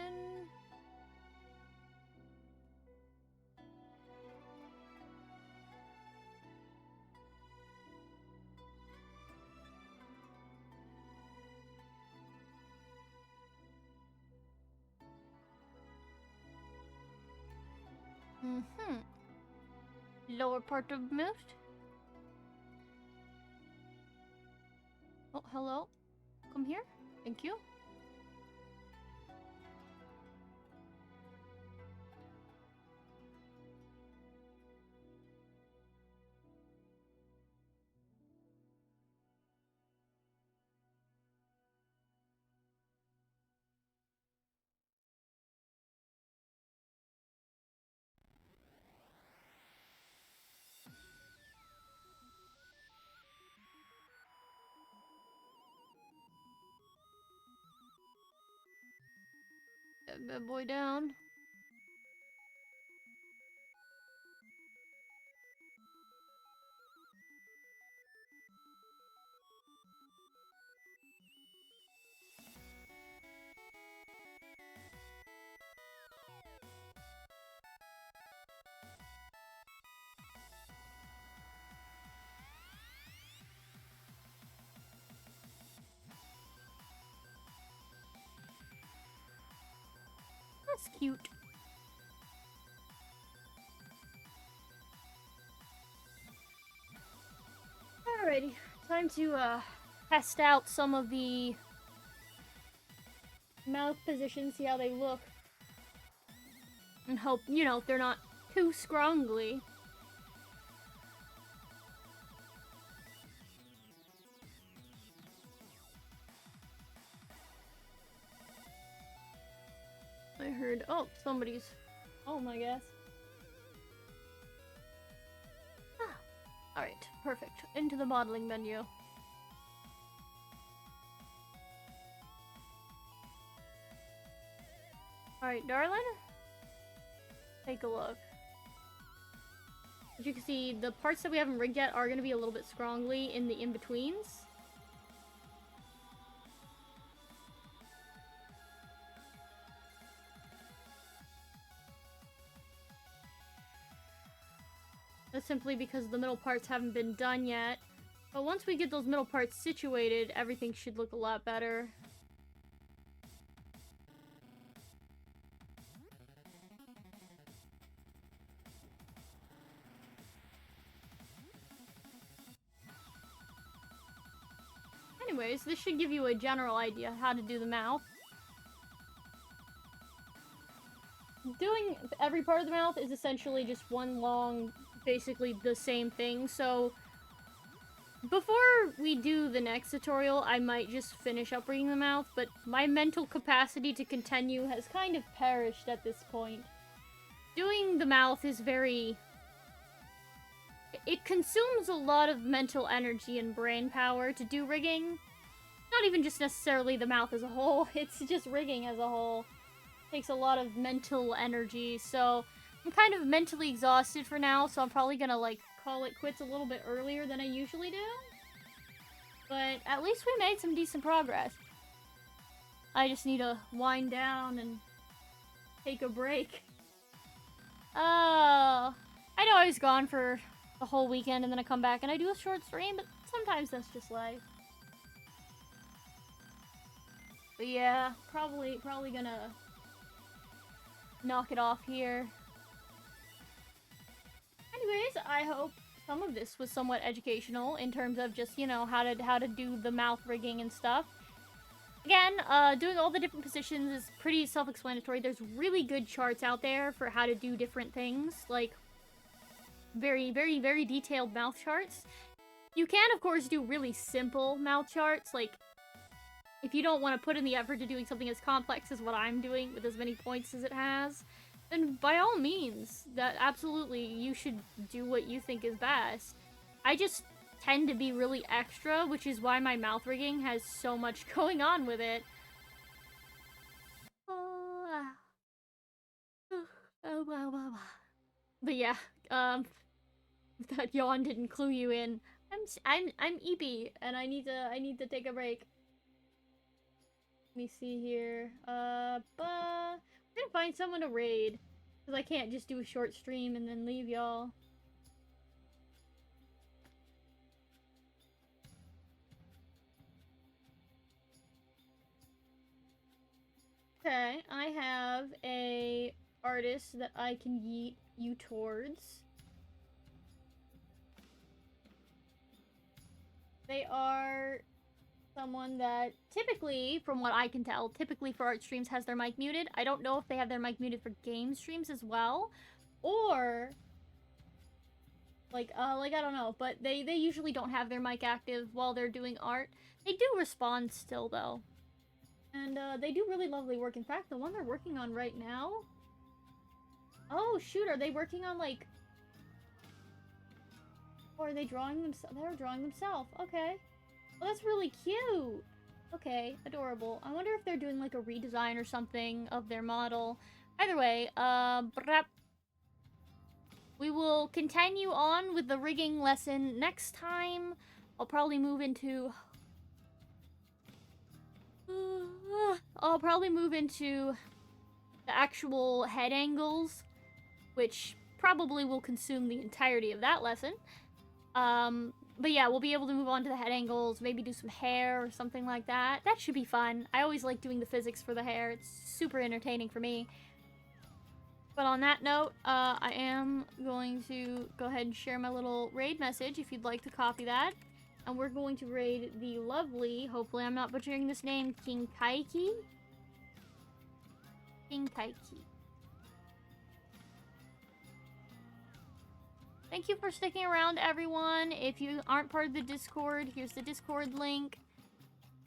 Lower part of moved. Oh, hello. Come here. Thank you. That bad boy down. That's cute. Alrighty, time to test out some of the mouth positions, see how they look. And hope, you know, they're not too scrungly. heard... Oh, somebody's home, I guess. Ah. Alright, perfect. Into the modeling menu. Alright, darling. Take a look. As you can see, the parts that we haven't rigged yet are going to be a little bit scroungly in the in-betweens. That's simply because the middle parts haven't been done yet. But once we get those middle parts situated, everything should look a lot better. Anyways, this should give you a general idea how to do the mouth. Doing every part of the mouth is essentially just one long, basically the same thing, so before we do the next tutorial, I might just finish up reading the mouth, but my mental capacity to continue has kind of perished at this point. Doing the mouth is very... It consumes a lot of mental energy and brain power to do rigging. Not even just necessarily the mouth as a whole, it's just rigging as a whole. It takes a lot of mental energy, so I'm kind of mentally exhausted for now, so I'm probably gonna, like, call it quits a little bit earlier than I usually do. But at least we made some decent progress. I just need to wind down and take a break. Oh, I know I was gone for the whole weekend and then I come back and I do a short stream, but sometimes that's just life. But yeah, probably gonna knock it off here. Anyways, I hope some of this was somewhat educational in terms of just, you know, how to do the mouth rigging and stuff. Again, doing all the different positions is pretty self-explanatory. There's really good charts out there for how to do different things, like very, very, very detailed mouth charts. You can, of course, do really simple mouth charts, like if you don't want to put in the effort to doing something as complex as what I'm doing with as many points as it has, then by all means, that absolutely you should do what you think is best. I just tend to be really extra, which is why my mouth rigging has so much going on with it. But yeah, if that yawn didn't clue you in, I'm eepy and I need to take a break. Let me see here. But I'm gonna find someone to raid, because I can't just do a short stream and then leave y'all. Okay, I have a artist that I can yeet you towards. They are someone that typically, from what I can tell, typically for art streams has their mic muted. I don't know if they have their mic muted for game streams as well, or like I don't know, but they usually don't have their mic active while they're doing art. They do respond still though, and they do really lovely work. In fact, the one they're working on right now. Oh shoot, are they working on like? Or are they drawing themselves? They're drawing themselves. Okay. Well, that's really cute. Okay, adorable. I wonder if they're doing like a redesign or something of their model. Either way, we will continue on with the rigging lesson next time. I'll probably move into... I'll probably move into the actual head angles, which probably will consume the entirety of that lesson. But yeah, we'll be able to move on to the head angles, maybe do some hair or something like that. That should be fun. I always like doing the physics for the hair. It's super entertaining for me. But on that note, I am going to go ahead and share my little raid message if you'd like to copy that. And we're going to raid the lovely, hopefully I'm not butchering this name, King Kaiki? King Kaiki. Thank you for sticking around, everyone. If you aren't part of the Discord, here's the Discord link.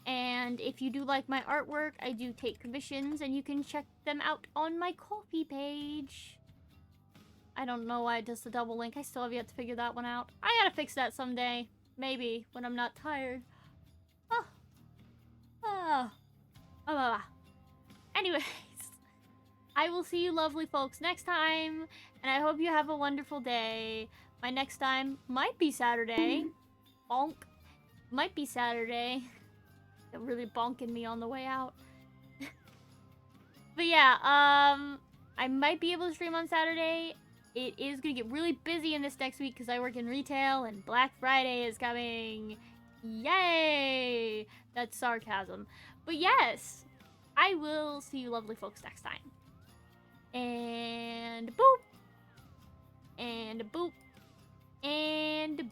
And if you do like my artwork, I do take commissions, and you can check them out on my Ko-fi page. I don't know why it does the double link. I still have yet to figure that one out. I gotta fix that someday. Maybe, when I'm not tired. Oh. Oh. Oh. Anyways, I will see you lovely folks next time, and I hope you have a wonderful day. My next time might be Saturday. Bonk. Might be Saturday. They're really bonking me on the way out. But yeah, I might be able to stream on Saturday. It is gonna get really busy in this next week because I work in retail and Black Friday is coming. Yay! That's sarcasm. But yes, I will see you lovely folks next time. And boop. And boop. And boop.